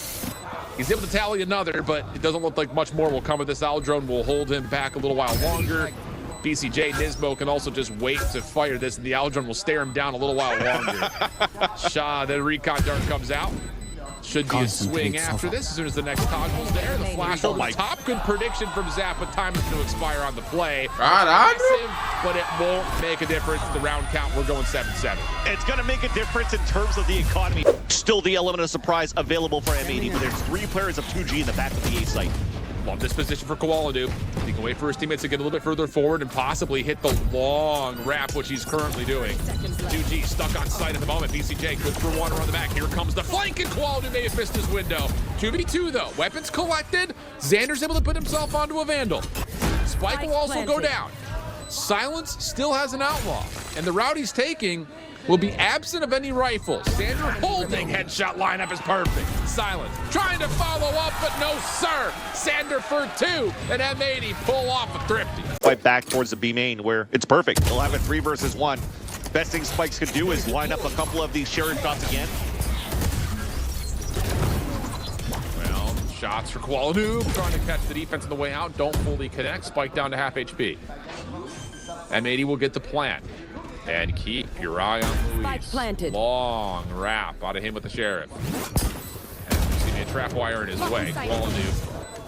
he's able to tally another, but it doesn't look like much more will come of this. Owl drone will hold him back a little while longer. BCJ Nismo can also just wait to fire this, and the Owl drone will stare him down a little while longer. Shaw, the recon dart comes out. Should be a swing after this as soon as the next toggle's there. The flash over the top. Good prediction from Zap, but time is going to expire on the play. Aggressive, but it won't make a difference. The round count, we're going 7-7. It's going to make a difference in terms of the economy. Still the element of surprise available for M80, but there's 3 players of 2G in the back of the A site. Love this position for Koala Noob. He can wait for his teammates to get a little bit further forward and possibly hit the long wrap, which he's currently doing. 2G stuck on site at the moment. BCJ good for one around the back. Here comes the flank, and Koala Noob may have missed his window. 2v2 though. Weapons collected. Xander's able to put himself onto a Vandal. Spike will also go down. Silence still has an outlaw, and the route he's taking will be absent of any rifles. Xander holding headshot lineup is perfect. Silence trying to follow up, but no sir. Xander for 2, and M80 pull off a thrifty. Fight back towards the B main where it's perfect. He'll have a 3 versus 1. Best thing Spikes could do is line up a couple of these sheriff shots again. Well, shots for Kuala trying to catch the defense on the way out. Don't fully connect. Spike down to half HP. M80 will get the plant. And keep your eye on Luis. Planted. Long wrap out of him with the Sheriff. And there's going to be a trap wire in his way. Kuala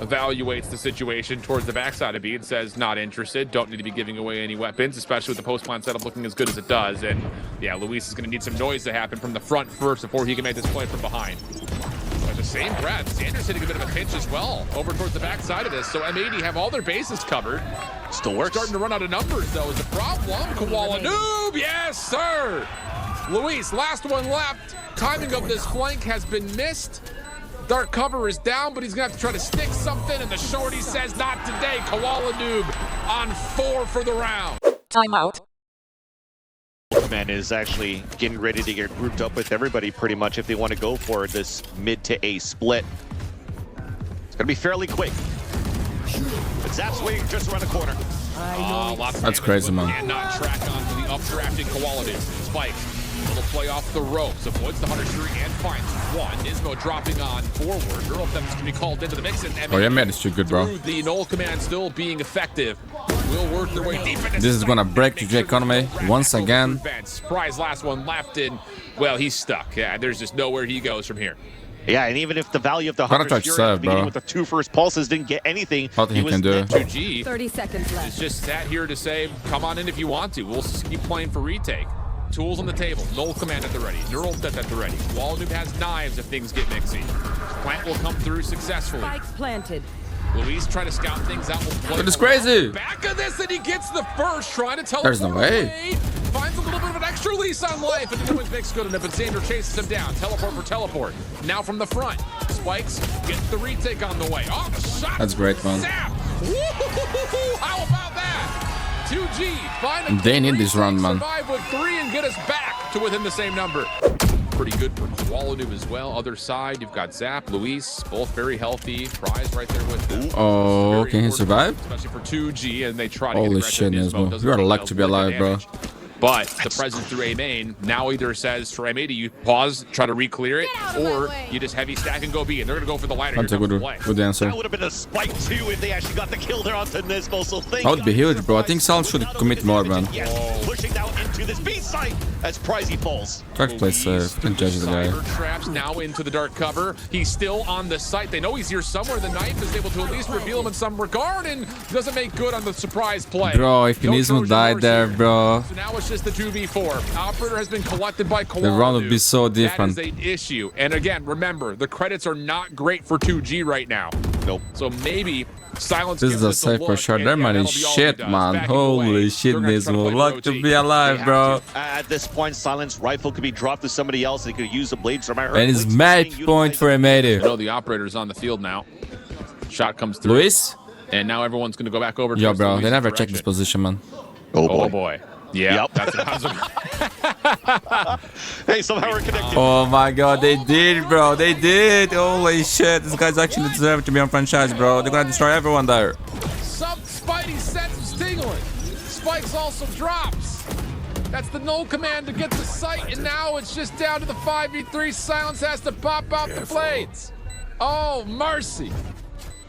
evaluates the situation towards the backside of B and says, not interested. Don't need to be giving away any weapons, especially with the post-plant setup looking as good as it does. And yeah, Luis is going to need some noise to happen from the front first before he can make this play from behind. But at the same breath, Sanders hitting a bit of a pinch as well over towards the backside of this. So M80 have all their bases covered. Still works. Starting to run out of numbers, though, is the problem. Koala Noob, yes, sir! Luis, last one left. Timing of this flank has been missed. Dark cover is down, but he's gonna have to try to stick something, and the shorty says not today. Koala Noob on 4 for the round. Timeout. Man is actually getting ready to get grouped up with everybody pretty much if they want to go for this mid to A split. It's gonna be fairly quick. But Zap's waiting just around the corner. That's crazy, man. And not track on to the updrafting Koala Noob. Spike. Little play off the ropes, avoids the Hunter Shuri and finds one. Nismo dropping on forward. Girl of them is going to be called into the mix. And Oh yeah, man, it's too good, bro. The null command still being effective. Will work their way deep into This is gonna break the economy once again. Surprise, last one left in. Well, he's stuck. Yeah, there's just nowhere he goes from here. Yeah, and even if the value of the Gotta Hunter touch Fury serve, bro. with the 2 first pulses didn't get anything, Nothing he can do. 2G 30 seconds left. is just sat here to say, come on in if you want to. We'll keep playing for retake. Tools on the table. Null command at the ready. Neural death at the ready. Kuala Noob has knives if things get mixy. Plant will come through successfully. Spike planted. Luis trying to scout things out. That is crazy. Back of this, and he gets the first. Trying to teleport There's no way. away. Finds a little bit of an extra lease on life, and the mix good enough. And Sander chases him down. Teleport for teleport. Now from the front. Spikes gets the retake on the way. Oh, the shot. That's great, man. Zap. Woo-hoo-hoo-hoo-hoo. How about that? 2G, find a They need this round, man. Survive with 3 and get us back to within the same number. Pretty good for Kuala Noob as well. Other side, you've got Zap, Luis, both very healthy. Prize right there with them. Oh, Very can he important, survive? especially for 2G, and they try to Holy get shit, aggressive. Nismo. Doesn't You are really lucky to be really alive, bro. damage. But the presence through A main now either says for M80 you pause, try to re-clear it, or you just heavy stack and go B, and they're gonna go for the lighter. That's a good answer. That would have been a spike too if they actually got the kill there onto Nismo. So thank That would be huge, bro. I think Sal should commit more, man. Yes, pushing down into this B site as Prizey falls. Try to play safe. Can judge the guy. Cyber traps now into the dark cover. He's still on the site. They know he's here somewhere. The knife is able to at least reveal him in some regard and doesn't make good on the surprise play. Bro, if Nismo died there, bro. So now it's just the 2v4. Operator has been collected by Koala. The round would be so different. That is an issue. And again, remember, the credits are not great for 2G right now. Nope. So maybe Silence This is a safe for sure. Their money is shit, man. Holy shit, Nismo. Luck to be alive, bro. At this point, Silence rifle could be dropped to somebody else. They could use the blades from And it's match point for M80. I know the operator's on the field now. Shot comes through. Luis? And now everyone's going to go back over. Yo, bro. They never check this position, man. Oh, boy. Yeah, Yep. that's what I was Hey, somehow we're connected. Oh my god, they did, bro. They did. Holy shit. These guys actually deserve to be on franchise, bro. They're gonna destroy everyone there. Some Spidey sense is tingling. Spikes also drops. That's the null command to get the site, and now it's just down to the 5v3. Silence has to pop out the blades. Oh, mercy.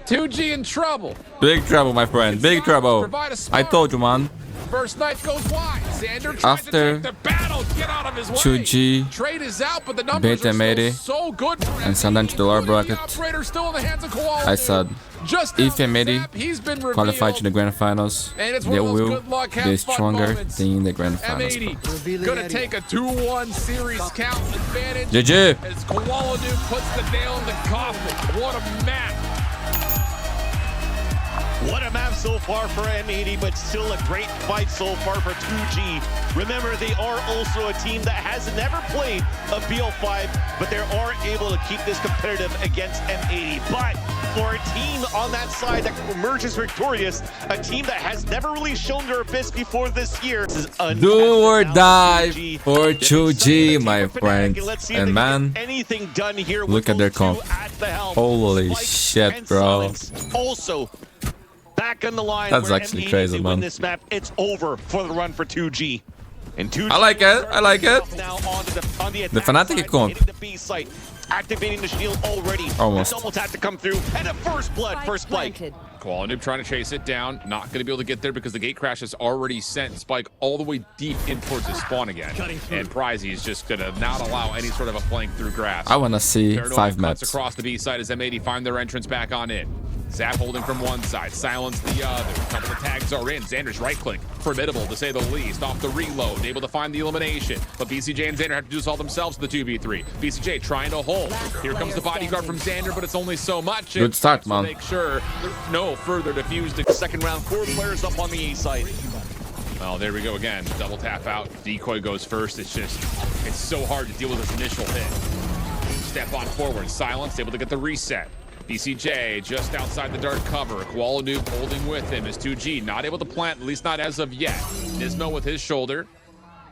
2G in trouble. Big trouble, my friend. Big trouble. I told you, man. First knife goes wide. Xander tries After to take the battle. Get out of his way. 2G, Trade is out, but the numbers beat are M80, still so good for and send them to the lower bracket. Operator still in the hands of Koala. I said, Just if M80 Zap, he's been qualified to the grand finals, and it's they one of those will good luck, have be fun stronger moments. than the grand finals. M80 gonna take a 2-1 series count advantage. GG. As Koala puts the nail in the coffin. What a map. What a map so far for M80, but still a great fight so far for 2G. Remember, they are also a team that has never played a BO5, but they are able to keep this competitive against M80. But for a team on that side that emerges victorious, a team that has never really shown their best before this year, this is Do or die 2G. for 2G, my friends. Let's see if And they can man, get anything done here. look at their comp. Holy shit, bro. Also, back on the line. That's where actually M80 crazy, they man. win this map, it's over for the run for 2G. And 2G I like it. I like it. now on the The Fnatic attack comp. side, hitting the B site, activating the shield already. Almost. The double tap to come through, and a first blood, first spike. Planted. Koala Noob trying to chase it down. Not going to be able to get there because the gate crash has already sent Spike all the way deep in towards his spawn again. And Prizey is just going to not allow any sort of a flank through grass. I want to see Paranoia 5 cuts maps. across the B side as M80 find their entrance back on in. Zap holding from one side, Silence the other. A couple of tags are in. Xander's right click, formidable to say the least. Off the reload, able to find the elimination. But BCJ and Xander have to do this all themselves to the 2v3. BCJ trying to hold. Here comes the bodyguard from Xander, but it's only so much. Good start, So man. make sure there's no further diffuse. Second round, 4 players up on the A site. Well, there we go again. Double tap out. Decoy goes first. It's so hard to deal with this initial hit. Step on forward. Silence, able to get the reset. BCJ just outside the dark cover. Koala Noob holding with him as 2G. Not able to plant, at least not as of yet. Nismo with his shoulder.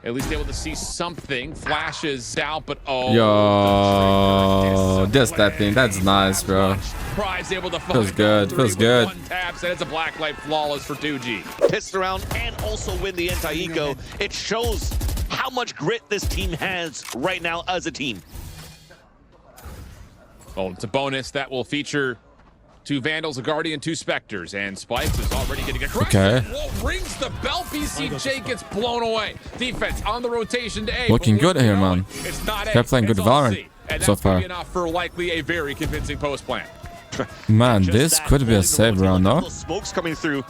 At least able to see something. Flashes out, but oh. Yo, just that thing. That's nice, bro. Prize able to Feels good. Feels good. One taps, and it's a black light flawless for 2G. Pissed around and also win the anti-eco. It shows how much grit this team has right now as a team. Oh, it's a bonus that will feature 2 Vandals, a Guardian, 2 Spectres, and Spikes is already getting a crash. Okay. Wall rings the bell. BCJ gets blown away. Defense on the rotation to A. Looking but good here, man. It's not A. They're playing good it's all Valorant C. And so that's gonna far. be enough for likely a very convincing post plan. Man, Just this that could be a holding the save rotate, round, a no? couple of smokes coming through.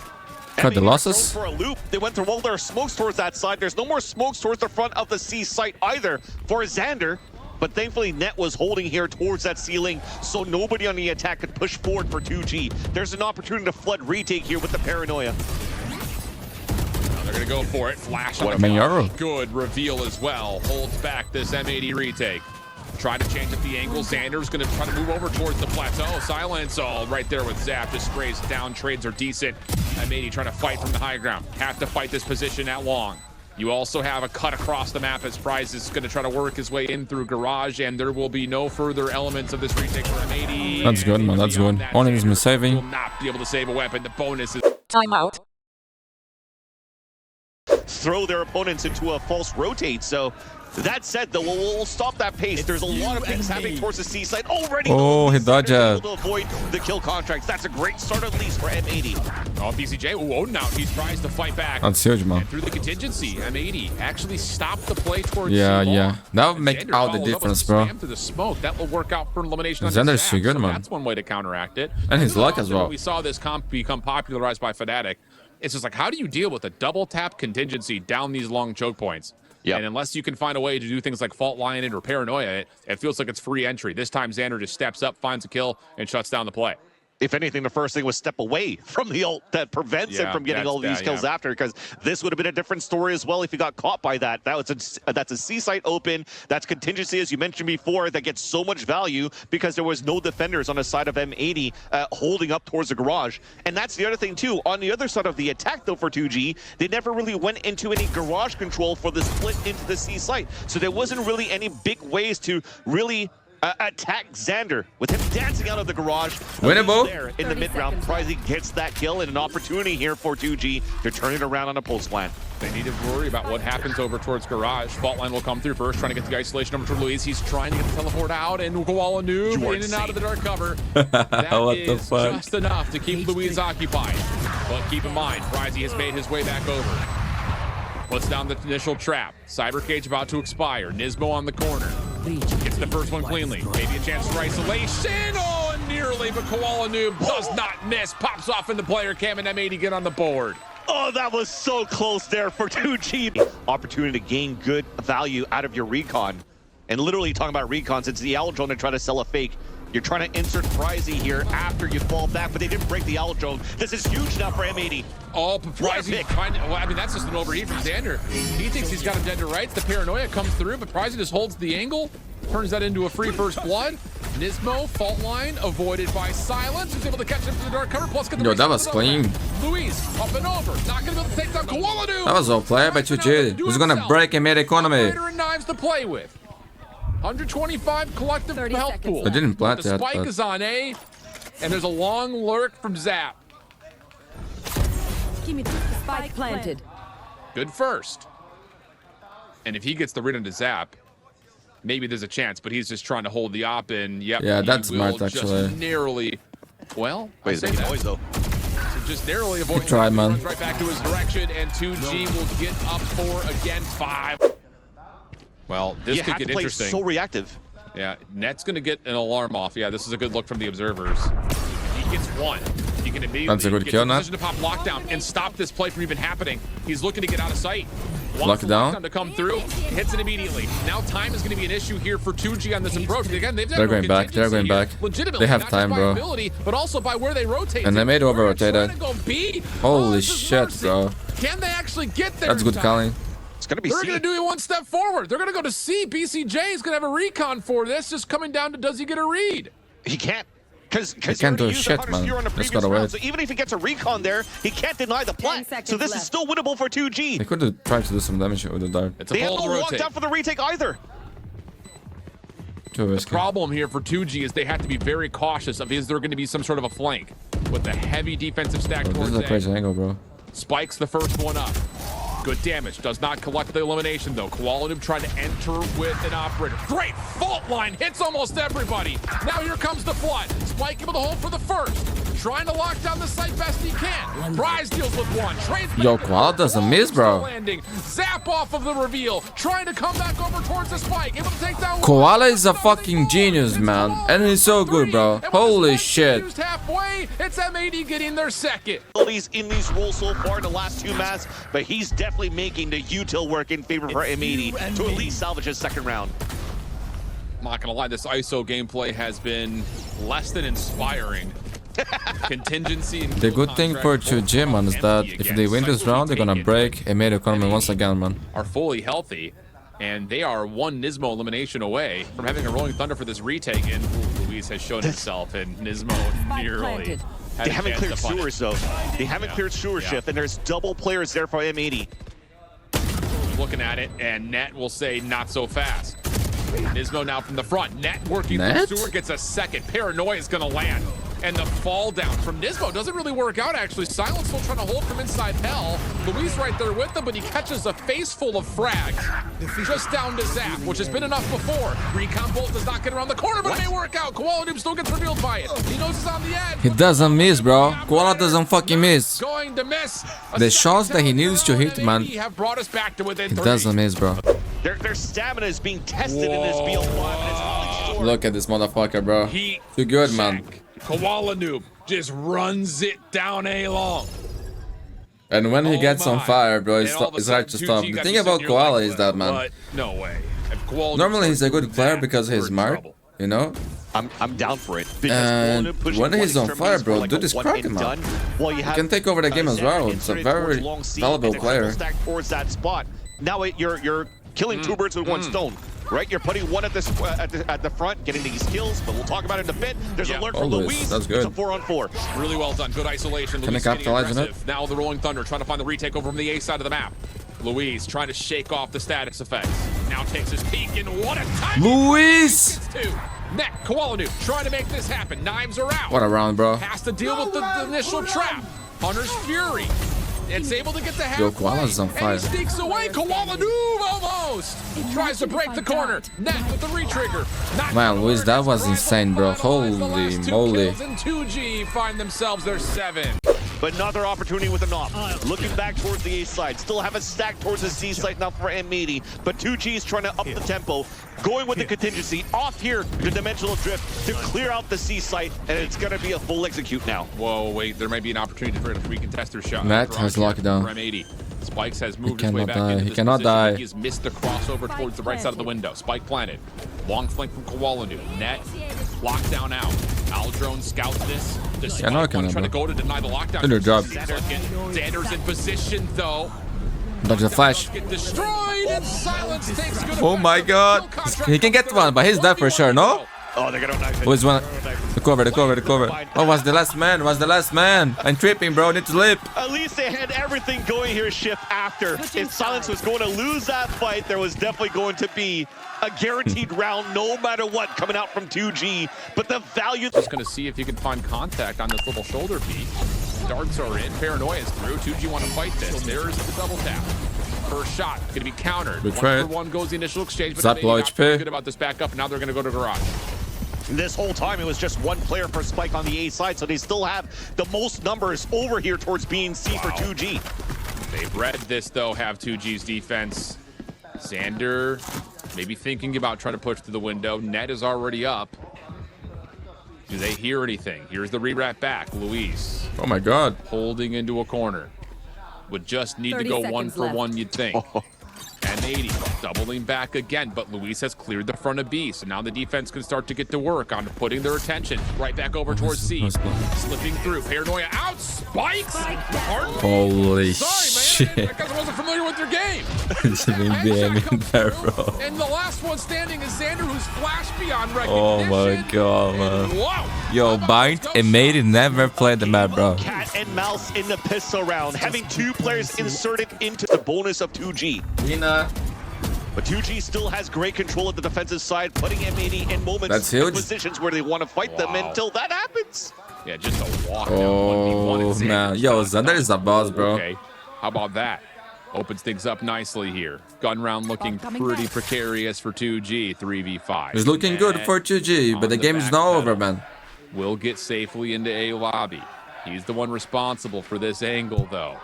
Cut the M80 losses. thrown for a loop. They went through all their smokes towards that side. There's no more smokes towards the front of the C site either for Xander. But thankfully, Net was holding here towards that ceiling, so nobody on the attack could push forward for 2G. There's an opportunity to flood retake here with the Paranoia. Now they're going to go for it. Flash What on a the Mayaro. top. Good reveal as well. Holds back this M80 retake. Trying to change up the angle. Xander's going to try to move over towards the plateau. Silence all right there with Zap. Just sprays down. Trades are decent. M80 trying to fight from the high ground. Have to fight this position at long. You also have a cut across the map as Prize is going to try to work his way in through Garage, and there will be no further elements of this retake for M80. That's good, man. That's good. Only is me Will saving. not be able to save a weapon. The bonus is Timeout. Throw their opponents into a false rotate. So that said, though, we'll stop that pace. There's a lot of things happening towards the C side already. Oh, he dodged Able it. to avoid the kill contracts. That's a great start at least for M80. oh, BCJ. Oh, now he tries to fight back. That's huge, man. And through the contingency, M80 actually stopped the play towards Yeah, C-Long. yeah. That would And make Xander all the follows up with a difference, bro. spam through the smoke. That will work out for elimination on Xander's Zap. too good, So man. That's one way to counteract it. And his luck as Also, well. We saw this comp become popularized by Fnatic. It's just like, how do you deal with a double tap contingency down these long choke points? Yep. And unless you can find a way to do things like fault line it or paranoia, it feels like it's free entry. This time Xander just steps up, finds a kill, and shuts down the play. If anything, the first thing was step away from the ult that prevents him from getting all these kills after, because this would have been a different story as well if he got caught by that. That's a C site open. That's contingency, as you mentioned before, that gets so much value because there was no defenders on the side of M80 holding up towards the garage. And that's the other thing too. On the other side of the attack though for 2G, they never really went into any garage control for the split into the C site. So there wasn't really any big ways to really attack Xander with him dancing out of the garage. Winnable. There in the mid-round, Prizey gets that kill and an opportunity here for 2G to turn it around on a post plan. They need to worry about what happens over towards Garage. Fault line will come through first, trying to get the isolation over to Luis. He's trying to get the teleport out, and Koala Noob in and out of the dark cover. That What the is fuck? just enough to keep Luis occupied. But keep in mind, Prizey has made his way back over. Puts down the initial trap. Cyber Cage about to expire. Nismo on the corner. Gets the first one cleanly. Maybe a chance for isolation. Oh, nearly, but Koala Noob does not miss. Pops off into player cam, and M80 get on the board. Oh, that was so close there for 2G. Opportunity to gain good value out of your recon. And literally talking about recons, it's the owl drone to try to sell a fake. You're trying to insert Prizey here after you fall back, but they didn't break the owl drone. This is huge now for M80. Oh, Prizey trying to, well, I mean, that's just an overheat from Xander. He thinks he's got him dead to rights. The paranoia comes through, but Prizey just holds the angle, turns that into a free first blood. Nismo, fault line, avoided by Silence, who's able to catch him from the dark cover, plus get the Yo, race that into was the clean. back. Luis, up and over, not gonna be able to take down Koala Noob. That was all play by 2G. Who's gonna break and made economy? Operator and knives to play with. 125 collective 30 health seconds. pool. I didn't plant The that, spike but- is on A, and there's a long lurk from Zap. Spike planted. Good first. And if he gets the read into Zap, maybe there's a chance, but he's just trying to hold the op in. Yep, yeah, that's he will smart, just actually. narrowly, well, Wait, is that noise though? so just narrowly avoid. Try, man. Runs right back to his direction, and 2G will get up 4 again, 5. Well, this You could have get to play interesting. so reactive. Yeah, Net's going to get an alarm off. Yeah, this is a good look from the observers. If he gets one, he can immediately That's a good get kill, in Nat. position to pop lockdown and stop this play from even happening. He's looking to get out of sight. Wants the Lockdown. lockdown to come through, hits it immediately. Now time is going to be an issue here for 2G on this approach. Again, they've They're going back. They're going back. Legitimately, They have not time, just by bro. ability, but also by where they rotate. And they made over rotated. Holy This is shit, mercy. bro. Can they actually get there? That's in good time? calling. It's gonna be They're C. going to do it one step forward. They're going to go to C. BCJ is going to have a recon for this. Just coming down to, does he get a read? He can't. Because He can't do shit, man. Just gotta wait. So even if he gets a recon there, he can't deny the plant. 10 seconds So this is left. still winnable for 2G. They could have tried to do some damage with the dart. It's a They have bold no rotate. lockdown for the retake either. Too risky. Problem here for 2G is they have to be very cautious of is there going to be some sort of a flank with the heavy defensive stack This towards is a A. crazy angle, bro. Spikes the first one up. Good damage. Does not collect the elimination, though. Koala Noob trying to enter with an operator. Great fault line. Hits almost everybody. Now here comes the flood. Spike able to hold for the first. Trying to lock down the site best he can. Prize deals with one. Trades Yo, back. Koala doesn't miss, bro. Landing. Zap off of the reveal. Trying to come back over towards the spike. Able to take down Koala is a fucking genius, man. And he's so good, bro. Holy shit. Used halfway, it's M80 getting their second. He's in these roles so far in the last 2 maps, but he's definitely making the util work in favor for M80 to at least salvage his second round. I'm not gonna lie, this ISO gameplay has been less than inspiring. Contingency and The good thing for 2G, man, is that if they win this round, they're gonna break a made economy once again, man. are fully healthy, and they are one Nismo elimination away from having a Rolling Thunder for this retake. And Luis has shown himself, and Nismo nearly. planted. had They a haven't chance cleared to punish. sewers though. They haven't cleared sewer shift, and there's double players there for M80. Looking at it, and Net will say not so fast. Nismo now from the front. Net working Net? through Stewart gets a second. Paranoia is going to land. And the fall down from Nismo doesn't really work out, actually. Silence still trying to hold from inside Hell. Luis right there with him, but he catches a face full of frags. Just down to Zap, which has been enough before. Recon Bolt does not get around the corner, but it may work out. Koala Noob still gets revealed by it. He knows he's on the edge. He doesn't miss, bro. Koala doesn't fucking miss. Going to miss. The shots that he needs to hit, man, have brought us back to within He 30. doesn't miss, bro. Their stamina is being tested in this BL5. and it's falling short. Look at this motherfucker, bro. Heat Too good, man. check. Koala Noob just runs it down A long. And when he gets on my. fire, bro, And all of a it's hard to sudden, stop. 2G The got thing to about sit Koala here is that, man. But no way. If Koala Noob Normally he's a starts good player that, because we're he's in smart, trouble. you know? I'm down for it. Because And Koala Noob pushing when he's on one fire, extremities bro, for like do a this one crack and him out. done, while you have, can take over the game as Zap well. It's a inserted very towards long C valuable and a triple player. stack towards that spot. Now you're killing 2 birds with 1 stone. Right, you're putting one at the front, getting these kills, but we'll talk about it in a bit. There's Yeah. alert from Always. Luis. That's good. It's a 4-on-4. Really well done. Good isolation. Can Luis they getting capitalize on it? aggressive. Now the Rolling Thunder trying to find the retake over from the A side of the map. Luis trying to shake off the status effects. Now takes his peek, and what a time! Luis! Gets two. Net, Koala Noob trying to make this happen. Knives are out. What a round, bro. Has to deal with the initial trap. Hunter's Fury. It's able to get the halfway. Yo, Koala's on fire. And he sneaks away. Koala Noob almost. Tries to break the corner. Net with the retrigger. Not Man, gonna Luis, work. that was Tries to insane, bro. finalize the Holy last two moly. kills, and 2G find themselves their 7. But another opportunity with a knock. Looking back towards the A side. Still have a stack towards the C side now for M80. But 2G is trying to up the tempo. Going with the contingency. Off here, the dimensional drift to clear out the C site. And it's going to be a full execute now. Whoa, wait, there might be an opportunity for a recontester shot. Matt has locked down. For M80. Spikes has moved his way cannot back die. into He this cannot position. die. He has missed the crossover towards the right side of the window. Spike planted. Long flank from Koala Noob. Net. Lockdown out. Aldrone scouts this. The Yeah, Spike no, I one cannot, trying to bro. go to deny the lockdown. Good job. Xander's in position though. Dodge the flash. Get destroyed and Silence takes good Oh my god. He can get one, but he's dead for sure, no? Oh, they're going to knife it. Who is one? The cover. Oh, was the last man. I'm tripping, bro. Need to sleep. At least they had everything going here shift after. If Silence was going to lose that fight, there was definitely going to be a guaranteed round no matter what coming out from 2G. But the value... Just going to see if you can find contact on this little shoulder peek. Darts are in. Paranoia is through. 2G want to fight this. There is the double tap. First shot going to be countered. Good 1-for-1 goes the initial exchange, but Zap they low got HP. good about this backup, and now they're going to go to garage. This whole time, it was just one player per spike on the A side, so they still have the most numbers over here towards B and C for 2G. They've read this, though, have 2G's defense. Xander maybe thinking about trying to push to the window. Net is already up. Do they hear anything? Here's the re-wrap back. Luis. Oh my god. Holding into a corner. Would just need to go 1-for-1, you'd think. M80 doubling back again, but Luis has cleared the front of B, so now the defense can start to get to work on putting their attention right back over towards C. Slipping through. Paranoia out. Spikes. Holy Sorry, man. shit. I guess I wasn't familiar with your game. There's an NBM in there, bro. And the last one standing is Xander, who's flashed beyond recognition. Oh my god, man. Whoa. Yo, Bind and Made never played the map, bro. Cat and mouse in the pistol round, having two players inserted into the bonus of 2G. But 2G still has great control at the defensive side, putting M80 in moments That's in huge. positions where they want to fight them until that happens. Yeah, just a walk down 1v1 Oh and man. Xander's Yo, done. Xander is a boss, bro. Okay, how about that? Opens things up nicely here. Gun round looking pretty precarious for 2G, 3v5. He's looking good for 2G, but the game is not over, man. Will get safely into A lobby. He's the one responsible for this angle, though.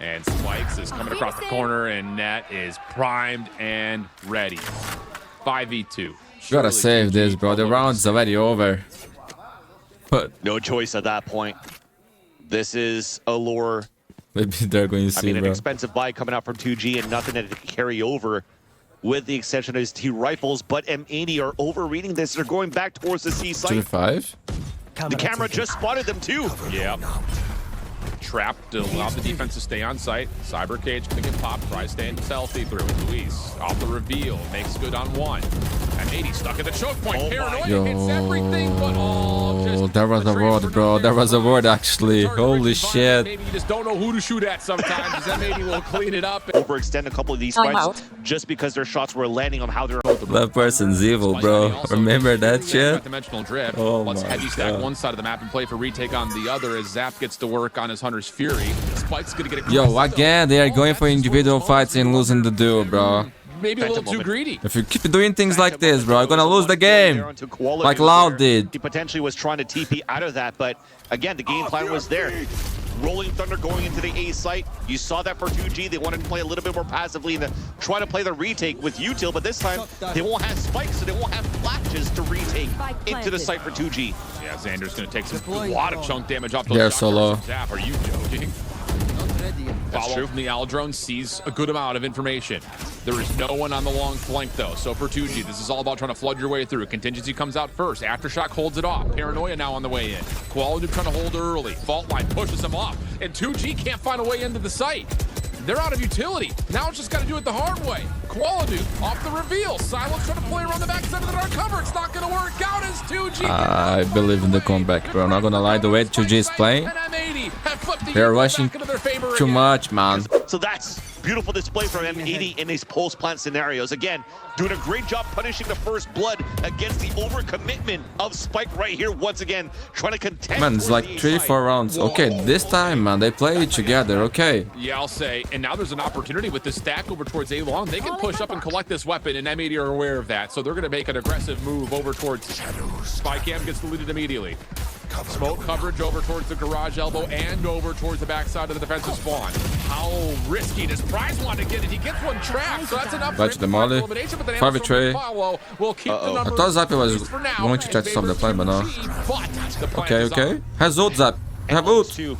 And Spikes is coming across the corner, and Net is primed and ready. 5v2. Gotta save this, bro. The round's already over. But No choice at that point. This is a lure. maybe they're going to I see, mean, an bro. expensive buy coming out from 2G and nothing that it can carry over with the extension of his T rifles. But M80 are overreading this. They're going back towards the C site. 25? The camera just spotted them too. Yep. Trapped to allow the defense to stay on site. Cyber Cage gonna get popped. Tries staying stealthy through. Luis off the reveal. Makes good on one. M80 stuck at the choke point. Oh Paranoia Yo, hits everything, but all just there was a word, bro. There was a word, actually. Holy shit. Maybe you just don't know who to shoot at sometimes. M80 will clean it up. Overextend a couple of these fights just because their shots were landing on how they're. That person's evil, bro. Remember that shit? Dimensional drift. Oh Let's my heavy stack God. one side of the map and play for retake on the other as Zap gets to work on his Hunter's Fury. Spike's gonna get a Yo, again, they are going for individual fights and losing the duo, bro. Maybe a little too greedy. If you keep doing things like this, bro, you're gonna lose the game. Like Loud did. He potentially was trying to TP out of that, but again, the game plan was there. Rolling Thunder going into the A site. You saw that for 2G. They wanted to play a little bit more passively and try to play the retake with util, but this time they won't have spikes, so they won't have flashes to retake into the site for 2G. Yeah, Xander's gonna take a lot of chunk damage off the They're solo. Zap, are you joking? That's Follow true. from the Owl drone sees a good amount of information. There is no one on the long flank, though. So for 2G, this is all about trying to flood your way through. Contingency comes out first. Aftershock holds it off. Paranoia now on the way in. Quality trying to hold early. Fault line pushes him off. And 2G can't find a way into the site. They're out of utility. Now it's just got to do it the hard way. Quality off the reveal. Silence trying to play around the backside of the dark cover. It's not going to work out as 2G. I believe in the comeback, bro. I'm not gonna lie, the way 2G is playing, they're rushing too much, man. So that's beautiful display from M80 in these post-plant scenarios. Again, doing a great job punishing the first blood against the overcommitment of Spike right here. Once again, trying to contend. Man, it's like 3-4 rounds. Okay, this time, man, they play together, okay. Yeah, I'll say. And now there's an opportunity with this stack over towards A-Long. They can push up and collect this weapon, and M80 are aware of that. So they're going to make an aggressive move over towards Spy Cam gets deleted immediately. Smoke coverage over towards the garage elbow and over towards the backside of the defensive spawn. How risky does Prize want to get it? He gets one trapped, so that's enough. Watch the molly. 5v3. I thought Zappy was going to try to stop the play, but no. Okay. Has ult, Zap. Have ult. Too.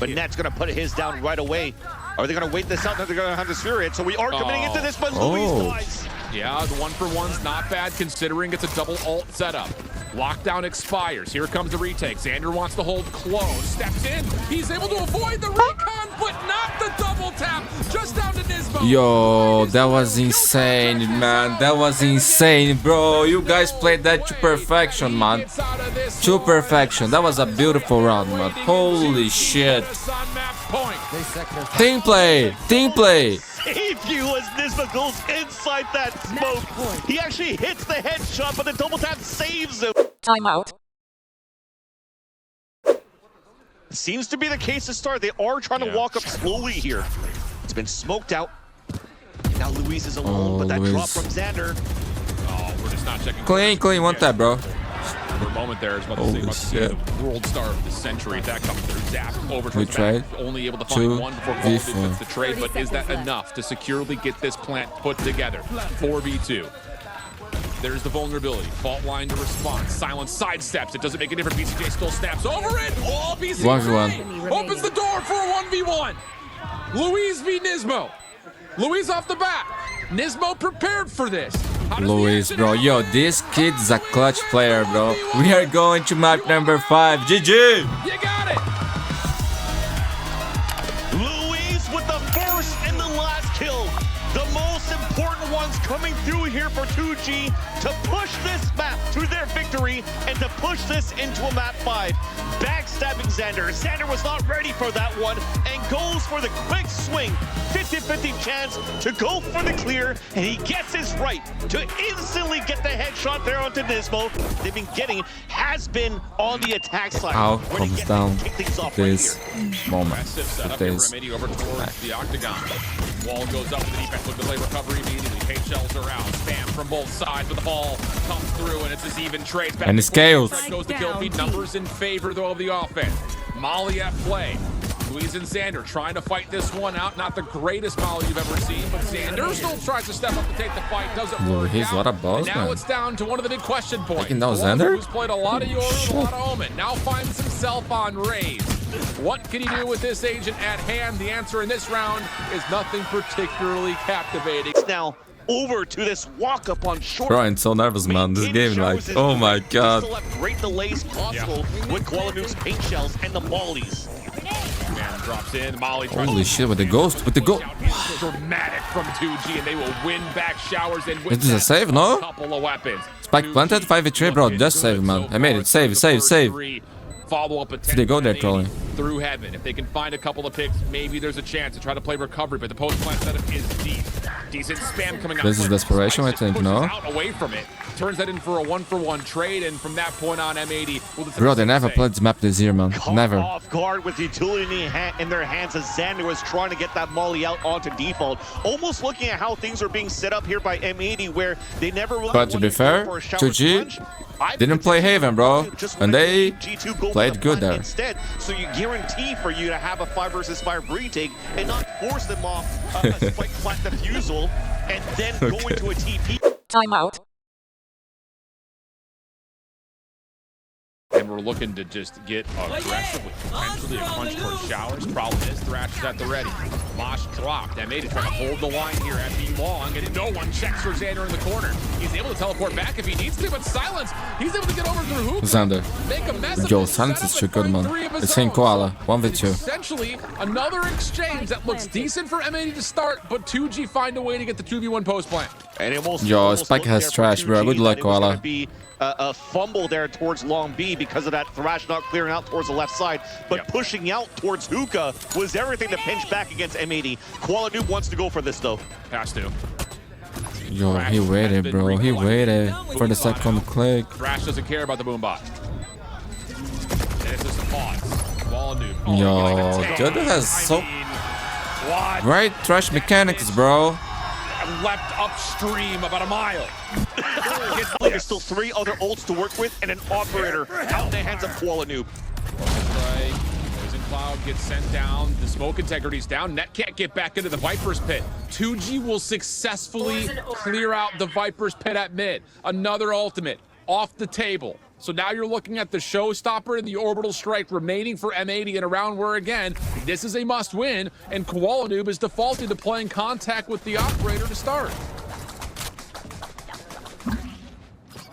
But Net's going to put his down right away. Are they going to wait this out? They're going to have this Fury. So we are committing into this, but Luis dies. Yeah, the 1-for-1's not bad considering it's a double ult setup. Lockdown expires. Here comes the retake. Xander wants to hold close. Steps in. He's able to avoid the recon, but not the double tap. Just down to Nismo. Yo, that was insane, man. That was insane, bro. You guys played that to perfection, man. To perfection. That was a beautiful round, man. Holy shit. Team play. Team play. If you as Nisma goes inside that smoke, he actually hits the headshot, but the double tap saves him. Timeout. Seems to be the case to start. They are trying to walk up slowly here. It's been smoked out. Now Luis is alone, but that Luis. drop from Xander. Oh, we're just not checking. Clean, one tap, bro. For a moment there, is about to Holy say about shit. the world star of the century. That comes through. Zap over We towards tried. back, only able to Two, find one before Quality V4. fits the trade. But is that enough to securely get this plant put together? 4v2. There's the vulnerability. Fault line to respond. Silence sidesteps. It doesn't make a difference. BCJ still snaps over it. Oh, BCJ 1v1. opens the door for a 1v1. Luis v Nismo. Luis off the bat. Nismo prepared for this. How does the Luis, action bro. happen? Yo, this kid's a clutch player, bro. We are going to map number 5. GG! You got it. Luis with the first and the last kill. The most important ones coming through here for 2G to push this map to their victory and to push this into a map 5. Backstabbing Xander. Xander was not ready for that one and goes for the quick swing. 50-50 chance to go for the clear, and he gets his right to instantly get the headshot there onto Nismo. They've been getting, has been on the attack side. How Where they comes get down to kick things off right this here. moment? Aggressive setup It here is. for M80 over towards the octagon. Wall goes up to the defense with delay recovery immediately. Paint shells are out. Spam from both sides, but the ball comes through and it's this even trade. And the scales. Goes the kill feed. Numbers in favor though of the offense. Molly at play. Luis and Xander trying to fight this one out. Not the greatest Molly you've ever seen, but Xander still tries to step up and take the fight. Doesn't work he's out. a lot of balls, And now man. it's down to one of the big question points. Taking down The one Xander? Who's played a lot of Yoru, a lot of Omen. Now finds himself on Raze. What can he do with this agent at hand? The answer in this round is nothing particularly captivating. Now over to this walk up on short. Bro, I'm so nervous, man. This game, like, oh my god. Still have great delays possible with Kuala-Nu's paint shells and the mollies. Man drops in. Molly tries Holy shit, with the ghost, with the ghost. dramatic from 2G, and they will win back showers and win This is a back save, no? a couple of weapons. Spike planted, 5v3, bro. Just save, man. I made it. Save. Follow up They go there, trolling. through heaven. If they can find a couple of picks, maybe there's a chance to try to play recovery, but the post plant setup is deep. Decent spam coming out. This is desperation, I think, no? Out away from it. Turns that in for a 1-for-1 trade, and from that point on, M80 will Bro, they never played this map this year, man. Caught Never. off guard with utility in their hands as Xander was trying to get that molly out onto default. Almost looking at how things are being set up here by M80, where they never really But to be wanted fair, go for a shower 2G punch. I didn't think play it's Haven, bro. just And let they G2 go for played the good plant there. instead, so you guarantee for you to have a 5 versus 5 retake and not force them off a spike plant defusal and then go into a TP. Timeout. And we're looking to just get aggressive with potentially a crunch towards showers. Problem is, Thrash is at the ready. Mosh dropped. M80 trying to hold the line here at B long, and no one checks for Xander in the corner. He's able to teleport back if he needs to, but Silence, he's able to get over through hoop. Xander. Make a mess of Yo, this Silence setup is too and good, find man. 3 of his It's saying own. Koala. So 1v2. essentially, another exchange that looks decent for M80 to start, but 2G find a way to get the 2v1 post plant. And Yo, Spike looked has there for trash, bro. 2G Good luck, that it was gonna Koala. be a fumble there towards long B because of that Thrash not clearing out towards the left side, but pushing out towards Hookah was everything to pinch back against M80. Kuala Noob wants to go for this though. Has to. Yo, he waited, bro. He waited for the second click. Thrash doesn't care about the boombot. And it's just a pause. Wall noob. Oh, Yo, Jodo has so what? great trash mechanics, bro. Leapt upstream about a mile. There's still 3 other ults to work with and an operator out in the hands of Kuala Noob. Strike. Poison Cloud gets sent down. The smoke integrity's down. Net can't get back into the Viper's pit. 2G will successfully clear out the Viper's pit at mid. Another ultimate off the table. So now you're looking at the showstopper and the orbital strike remaining for M80 in a round where, again, this is a must-win, and Kuala Noob is defaulted to playing contact with the operator to start.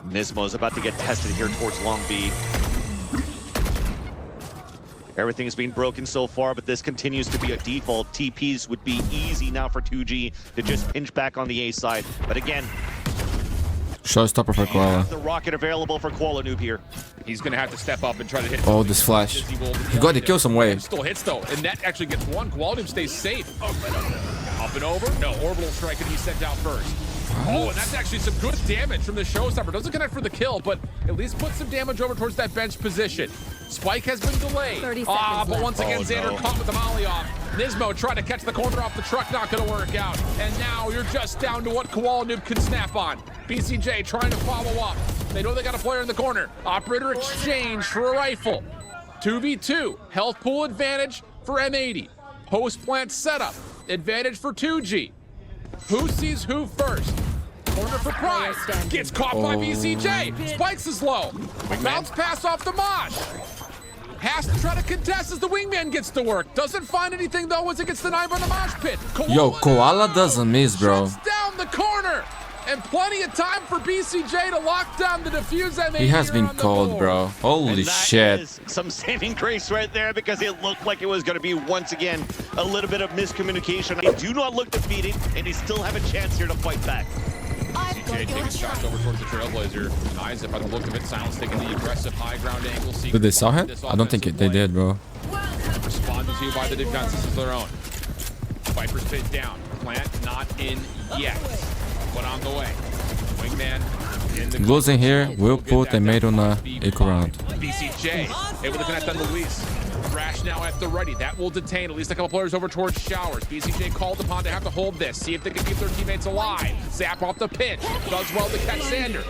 Nismo is about to get tested here towards long B. Everything is being broken so far, but this continues to be a default. TPs would be easy now for 2G to just pinch back on the A side. But again, Showstopper for Koala. the rocket available for Kuala Noob here. He's going to have to step up and try to hit. Oh, this flash. He got to kill some way. Still hits, though, and that actually gets one. Kuala Noob stays safe. Up and over. No, orbital strike can be sent out first. Oh, and that's actually some good damage from the showstopper. Doesn't connect for the kill, but at least put some damage over towards that bench position. Spike has been delayed. 30 but seconds once again, left. Xander caught with the molly off. Nismo tried to catch the corner off the truck, not gonna work out. And now you're just down to what Koala Noob can snap on. BCJ trying to follow up. They know they got a player in the corner. Operator exchange for a rifle. 2v2, health pool advantage for M80. Post plant setup, advantage for 2G. Who sees who first? Corner for Pride. Gets caught by BCJ. Spikes is low. Bounce pass off the Mosh. Has to try to contest as the wingman gets to work. Doesn't find anything though as it gets denied by the Mosh pit. Yo, Koala doesn't miss, bro. Shuts down the corner. And plenty of time for BCJ to lock down the defuse M80. He has been on the cold, board. bro. Holy And that shit. is some saving grace right there because it looked like it was going to be, once again, a little bit of miscommunication. They do not look defeated, and they still have a chance here to fight back. BCJ taking shots over towards the Trailblazer. Denies it by the look of it. Silence taking the aggressive high ground angle. Did they saw him? I don't think they did, bro. Responded to by the defense. This is their own. Viper's pit down. Plant not in yet, but on the way. Wingman in the Goes in here, will put a mate on a echo round. BCJ able to connect on Luis. Thrash now at the ready. That will detain at least a couple players over towards Showers. BCJ called upon to have to hold this. See if they can keep their teammates alive. Zap off the pinch. Does well to catch Xander.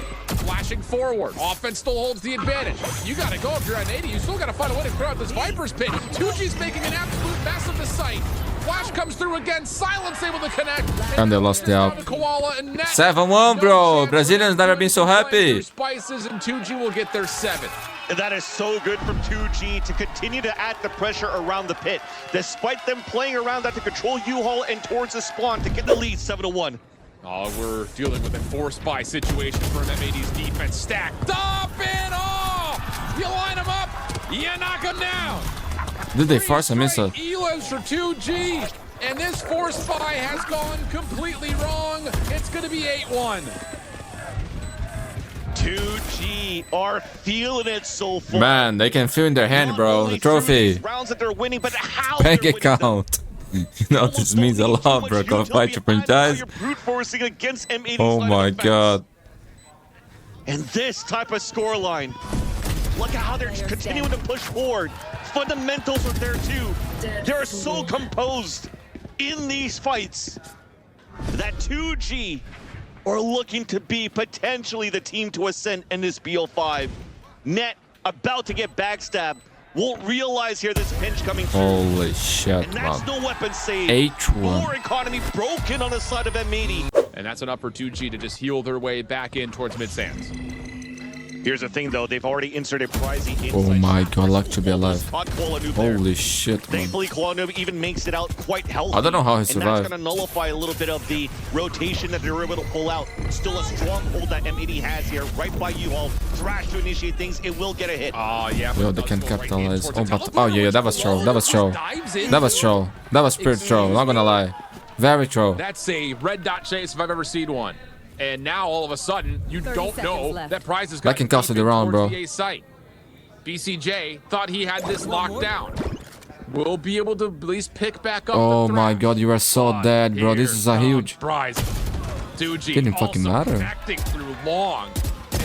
Flashing forward. Offense still holds the advantage. You got to go if you're at 80. You still got to find a way to clear out this Viper's pit. 2G's making an absolute mess of the site. Flash comes through again. Silence able to connect. And they lost the out. 7-1, bro. Brazilians never been so happy. Spices and 2G will get their 7th. And that is so good from 2G to continue to add the pressure around the pit, despite them playing around that to control U-Haul and towards the spawn to get the lead 7-1. Oh, we're dealing with a forced buy situation from M80's defense. Stacked up and all. You line them up, you knock them down. Did they force a missile? Elims for 2G, and this forced buy has gone completely wrong. It's going to be 8-1. 2G are feeling it so far. Man, they can feel in their hand, bro. The trophy. Rounds that they're winning, but how Bank they're winning them. account. You know, this means a lot, bro. Gonna fight your franchise. Oh my god. And this type of scoreline. Look at how they're continuing to push forward. Fundamentals are there too. They're so composed in these fights that 2G are looking to be potentially the team to ascend in this BO5. Net about to get backstabbed. Won't realize here this pinch coming through. Holy shit, And that's man. no weapon save. H1. More economy broken on the side of M80. And that's enough for 2G to just heal their way back in towards mid-sands. Here's the thing though, they've already inserted Pricey inside. Oh my god, luck to be alive. Holy Holy shit, man. Thankfully, Koala Noob even makes it out quite healthy. I don't know how he And survived. that's going to nullify a little bit of the rotation that they were able to pull out. Still a stronghold that M80 has here, right by U-Haul. Thrash to initiate things, it will get a hit. Oh, yeah. Yo, they can capitalize. Oh, but oh yeah, that was troll. That was troll. That was troll. That was spirit troll. Not gonna lie, very troll. That's a red dot chase if I've ever seen one. And now all of a sudden, you don't know left. that Prize is That can cost you the round, bro. Site. BCJ thought he had this locked down. We'll be able to at least pick back up. Oh the my thrash. god, you are so dead, bro. This is a huge. Prize. 2G Didn't fucking also matter. connecting through long.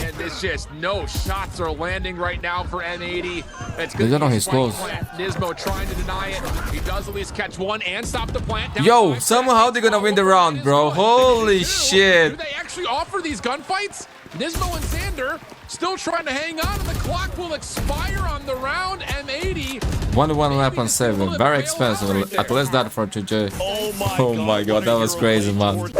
And it's just no shots are landing right now for M80. It's They don't know he's close. Nismo trying to deny it. He does at least catch one and stop the plant. Down Yo, 5 somehow they're gonna win the round, bro. Nismo, Holy do shit. they actually offer these gunfights? Nismo and Xander still trying to hang on, and the clock will expire on the round. M80. 1-1 weapon 7, very expensive. At least that for JJ. Oh my god, that was crazy, man.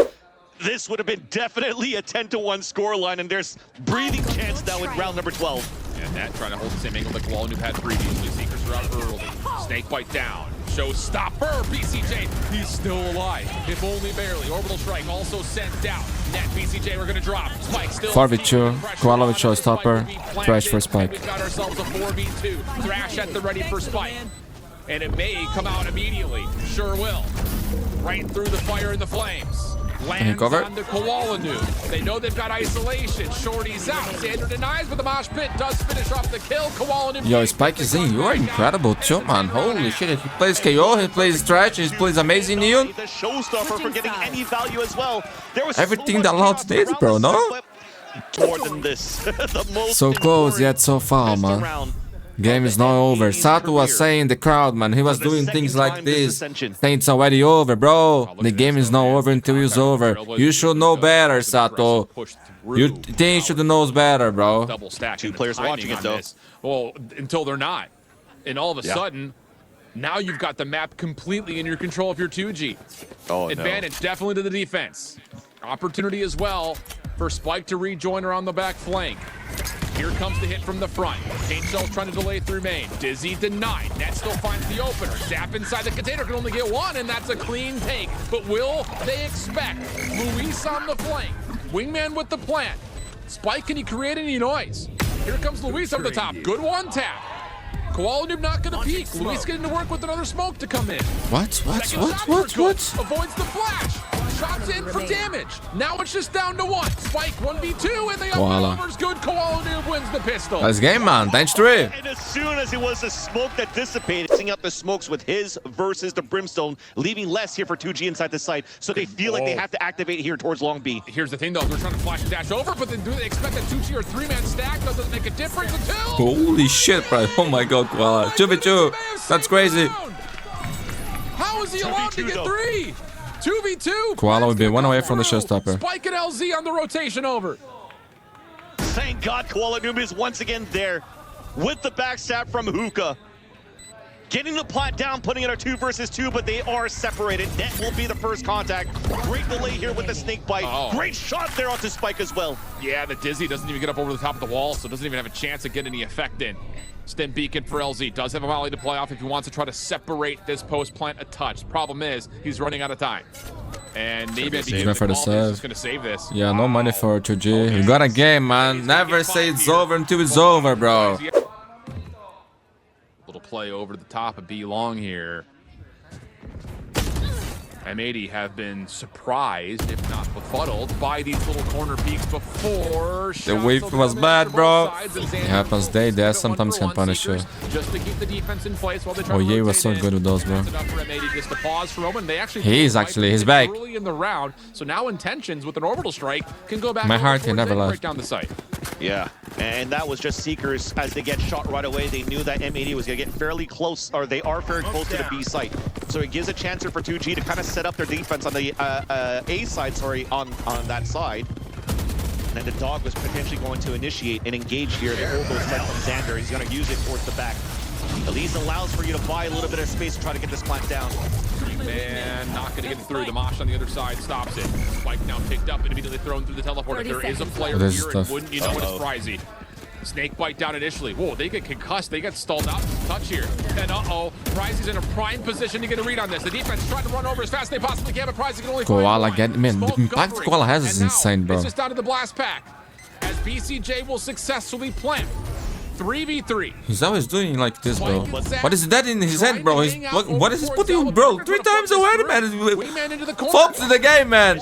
This would have been definitely a 10-1 scoreline, and there's breathing chance now in round number 12. And that trying to hold the same angle that Koala Noob had previously. Seekers are out early. Snake bite down. Showstopper. BCJ. He's still alive. If only barely. Orbital strike also sent down. Net BCJ. We're gonna drop. Spike still. 4v2. Koala with showstopper. Thrash for Spike. We've got ourselves a 4v2. Thrash at the ready for Spike. And it may come out immediately. Sure will. Right through the fire and the flames. Lands cover? on the Koala noob. They know they've got isolation. Shorty's out. Sander denies, but the mosh pit does finish off the kill. Koala noob. Yo, Spike is in. You are incredible too, man. Holy shit. He plays KO, he plays Trash, he plays amazing Neon. The showstopper for getting any value as well. There was Everything that Loud needs, bro, no? More than this. The most So close yet so far, man. Game is not over. Sato was saying in the crowd, man. He was doing things like this. Saying it's already over, bro. The game is not over until it's over. You should know better, Sato. You think you should know better, bro. Double stack. Two players watching it, though. Well, until they're not. And all of a sudden, now you've got the map completely in your control of your 2G. Oh, Advantage definitely to the defense. Opportunity as well for Spike to rejoin around the back flank. Here comes the hit from the front. Paint Shell's trying to delay through main. Dizzy denied. Net still finds the opener. Zap inside the container, can only get one, and that's a clean take. But will they expect Luis on the flank? Wingman with the plant. Spike, can he create any noise? Here comes Luis up the top. Good one tap. Koala noob not gonna peek. Luis getting to work with another smoke to come in. What? Avoids the flash. Shots in for damage. Now it's just down to one. Spike 1v2 and the over's good. Koala noob wins the pistol. Nice game, man. Thanks, 3. And as soon as it was the smoke that dissipated, seeing out the smokes with his versus the Brimstone, leaving less here for 2G inside the site, so they feel like they have to activate here towards Long B. Here's the thing, though. They're trying to flash and dash over, but then do they expect that 2G or 3-man stack doesn't make a difference until... Holy shit, bro. Oh my god, Koala. 2v2. That's crazy. How is he allowed to get 3? 2v2. Koala would be one away from the showstopper. Spike and LZ on the rotation over. Thank God Koala noob is once again there with the backstab from Hookah. Getting the plant down, putting it a 2 versus 2, but they are separated. Net will be the first contact. Great delay here with the snake bite. Great shot there onto Spike as well. Yeah, the Dizzy doesn't even get up over the top of the wall, so doesn't even have a chance of getting any effect in. Stim Beacon for LZ. Does have a volley to play off if he wants to try to separate this post plant a touch. Problem is, he's running out of time. And maybe he's going for the save. going to save this. Yeah, no money for 2G. You got a game, man. Never say it's over until it's over, bro. Little play over to the top of B long here. M80 have been surprised, if not befuddled, by these little corner peeks before. The wave was bad, bro. It happens day there. Sometimes can punish you. Just to keep the defense in place while they try Oh, to yeah, he was rotate so good with those, bro. He's actually, he's back. Early in the round, so now intentions with an orbital strike can go back. My heart can never break left. down the site. Yeah, and that was just Seekers as they get shot right away. They knew that M80 was going to get fairly close, or they are very close to the B site. So it gives a chance for 2G to kind of set up their defense on the A side, on that side. And then the dog was potentially going to initiate and engage here. The elbow set from Xander. He's going to use it towards the back. At least allows for you to buy a little bit of space to try to get this plant down. Man, not going to get it through. The Mosh on the other side stops it. Spike now picked up and immediately thrown through the teleporter. There is a player here, and wouldn't you know it, it's Frizy. Snake bite down initially. Whoa, they get concussed. They get stalled out. Touch here. And Frizy's in a prime position to get a read on this. The defense trying to run over as fast as they possibly can, but Frizy can only Koala get, man, the impact Koala has is insane, bro. It's just down to the blast pack as BCJ will successfully plant 3v3. He's always doing like this, bro. What is that in his head, bro? What is he putting, bro? 3 times already, man. Focus in the game, man.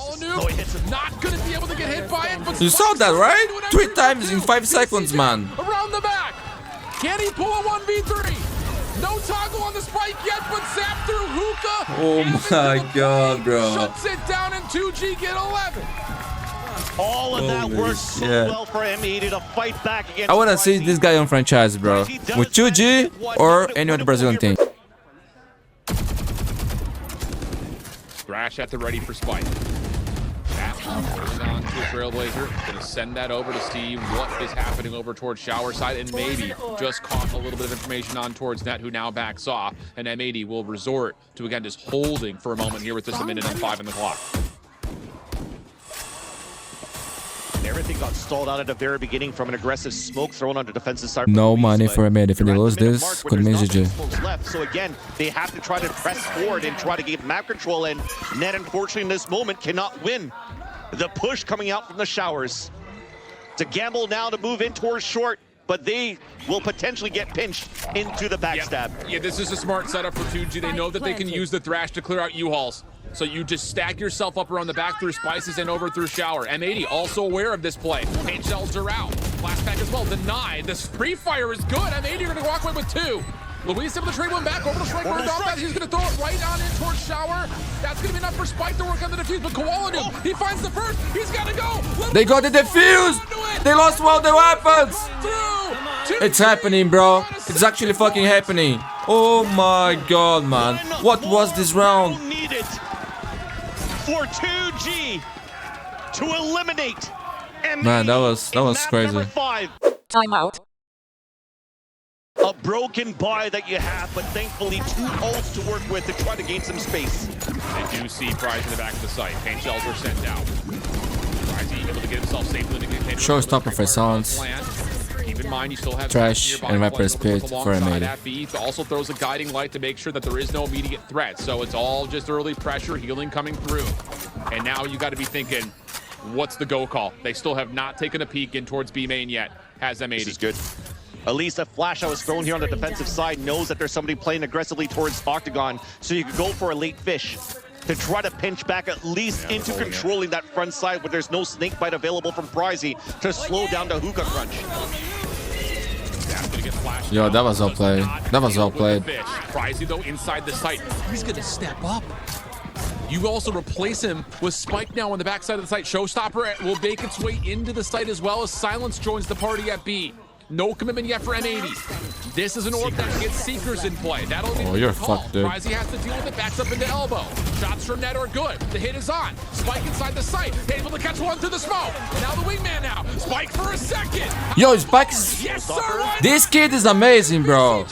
Not gonna be able to get hit by it, but you saw that, right? 3 times in 5 seconds, man. Around the back. Can he pull a 1v3? No toggle on the Spike yet, but zap through Hookah. Oh my god, bro. Shuts it down and 2G get 11. All of that worked so well for M80 to fight back against. I want to see this guy on franchise, bro. With 2G or any other Brazilian team. Thrash at the ready for Spike. Holding on to a Trailblazer. Gonna send that over to see what is happening over towards shower side, and maybe just caught a little bit of information on towards Net, who now backs off, and M80 will resort to again just holding for a moment here with just a minute and 5 on the clock. Everything got stalled out at the very beginning from an aggressive smoke thrown on the defensive side. No money for a mid. If they lose this, could mean GG. So again, they have to try to press forward and try to get map control, and Net, unfortunately, in this moment, cannot win. The push coming out from the showers. To gamble now to move in towards short, but they will potentially get pinched into the backstab. Yeah, this is a smart setup for 2G. They know that they can use the Thrash to clear out U-Hauls. So you just stack yourself up around the back through Spices and over through Shower. M80 also aware of this play. Paint shells are out. Flashback as well. Denied. This free fire is good. M80 are going to walk away with 2. Luis able to trade one back. Over the strike. He's going to throw it right on in towards Shower. That's going to be enough for Spike to work on the defuse. But Koala knew. He finds the first. He's got to go. They got the defuse. They lost all their weapons. It's happening, bro. It's actually fucking happening. Oh my god, man. What was this round? Needed for 2G to eliminate M80. Man, that was crazy. Number 5. Timeout. A broken buy that you have, but thankfully 2 ults to work with to try to gain some space. They do see Prize in the back of the site. Paint shells are sent out. Prize able to get himself safely in the container. Showstopper for silence. Keep in mind, you still have Trash and Viper Spirit for M80. It also throws a guiding light to make sure that there is no immediate threat. So it's all just early pressure, healing coming through. And now you got to be thinking, what's the go call? They still have not taken a peek in towards B main yet. Has M80. This is good. At least a flash that was thrown here on the defensive side knows that there's somebody playing aggressively towards Octagon, so you could go for a late fish to try to pinch back at least into controlling that front side where there's no snake bite available from Pricey to slow down the hookah crunch. Yo, that was well played. That was well played. Pricey though inside the site, he's gonna step up. You also replace him with Spike now on the backside of the site. Showstopper will make its way into the site as well as Silence joins the party at B. No commitment yet for M80. This is an orb that gets Seekers in play. That'll be you're fucked, dude. Pricey has to deal with it. Backs up into elbow. Shots from net are good. The hit is on. Spike inside the site. Able to catch one through the smoke. Now the wingman now. Spike for a second. Yo, Spike is... Yes, sir. This kid is amazing, bro.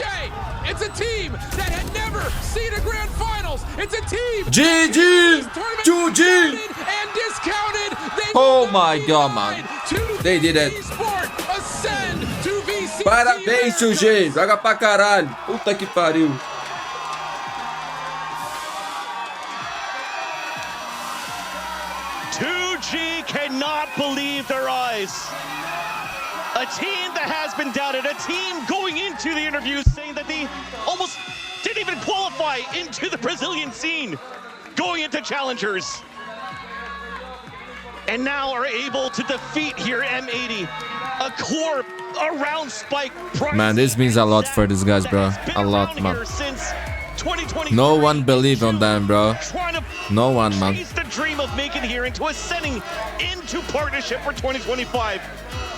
It's a team that had never seen a grand finals. It's a team. GG. 2G. And discounted. Oh my god, man. They did it. Ascend to VCT. Parabéns, 2G. Joga pra caralho. Puta que pariu. Cannot believe their eyes. A team that has been doubted, a team going into the interview saying that they almost didn't even qualify into the Brazilian scene, going into challengers, and now are able to defeat here M80, a core around Spike. Man, this means a lot for these guys, bro. A lot, man. No one believed on them, bro. No one, man. The dream of making here into ascending into partnership for 2025,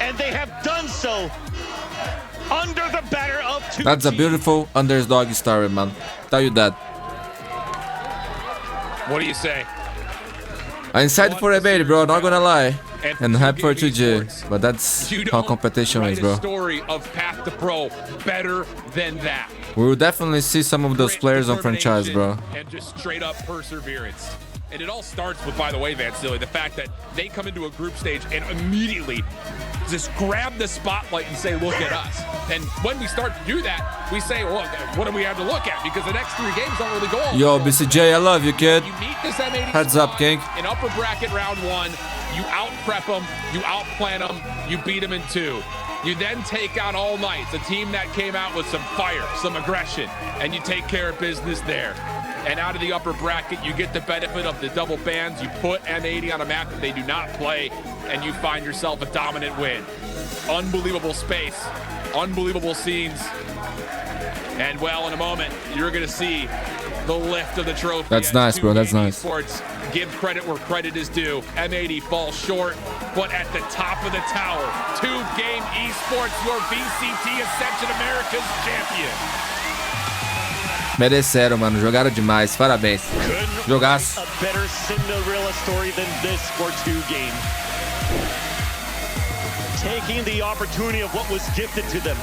and they have done so under the banner of 2G. That's a beautiful underdog story, man. Tell you that. What do you say? I'm excited for M80, bro. Not gonna lie. And happy for 2G, but that's how competition is, bro. Story of Path to Pro better than that. We will definitely see some of those players on franchise, bro. And just straight up perseverance. And it all starts with, by the way, Vansili, the fact that they come into a group stage and immediately just grab the spotlight and say, look at us. And when we start to do that, we say, well, what do we have to look at? Because the next 3 games don't really go all Yo, BCJ, I love you, kid. You meet this M80 Heads up, King. in upper bracket round 1. You out-prep them, you out-plan them, you beat them in 2. You then take out All Knights, a team that came out with some fire, some aggression, and you take care of business there. And out of the upper bracket, you get the benefit of the double bans. You put M80 on a map that they do not play, and you find yourself a dominant win. Unbelievable space, unbelievable scenes. And well, in a moment, you're going to see the lift of the trophy. That's nice, bro. That's nice. Esports give credit where credit is due. M80 falls short, but at the top of the tower. 2-game Esports, your VCT Ascension America's champion. Mereceram, mano. Jogaram demais. Parabéns. Jogaço. A better Cinderella story than this for 2-game. Taking the opportunity of what was gifted to them.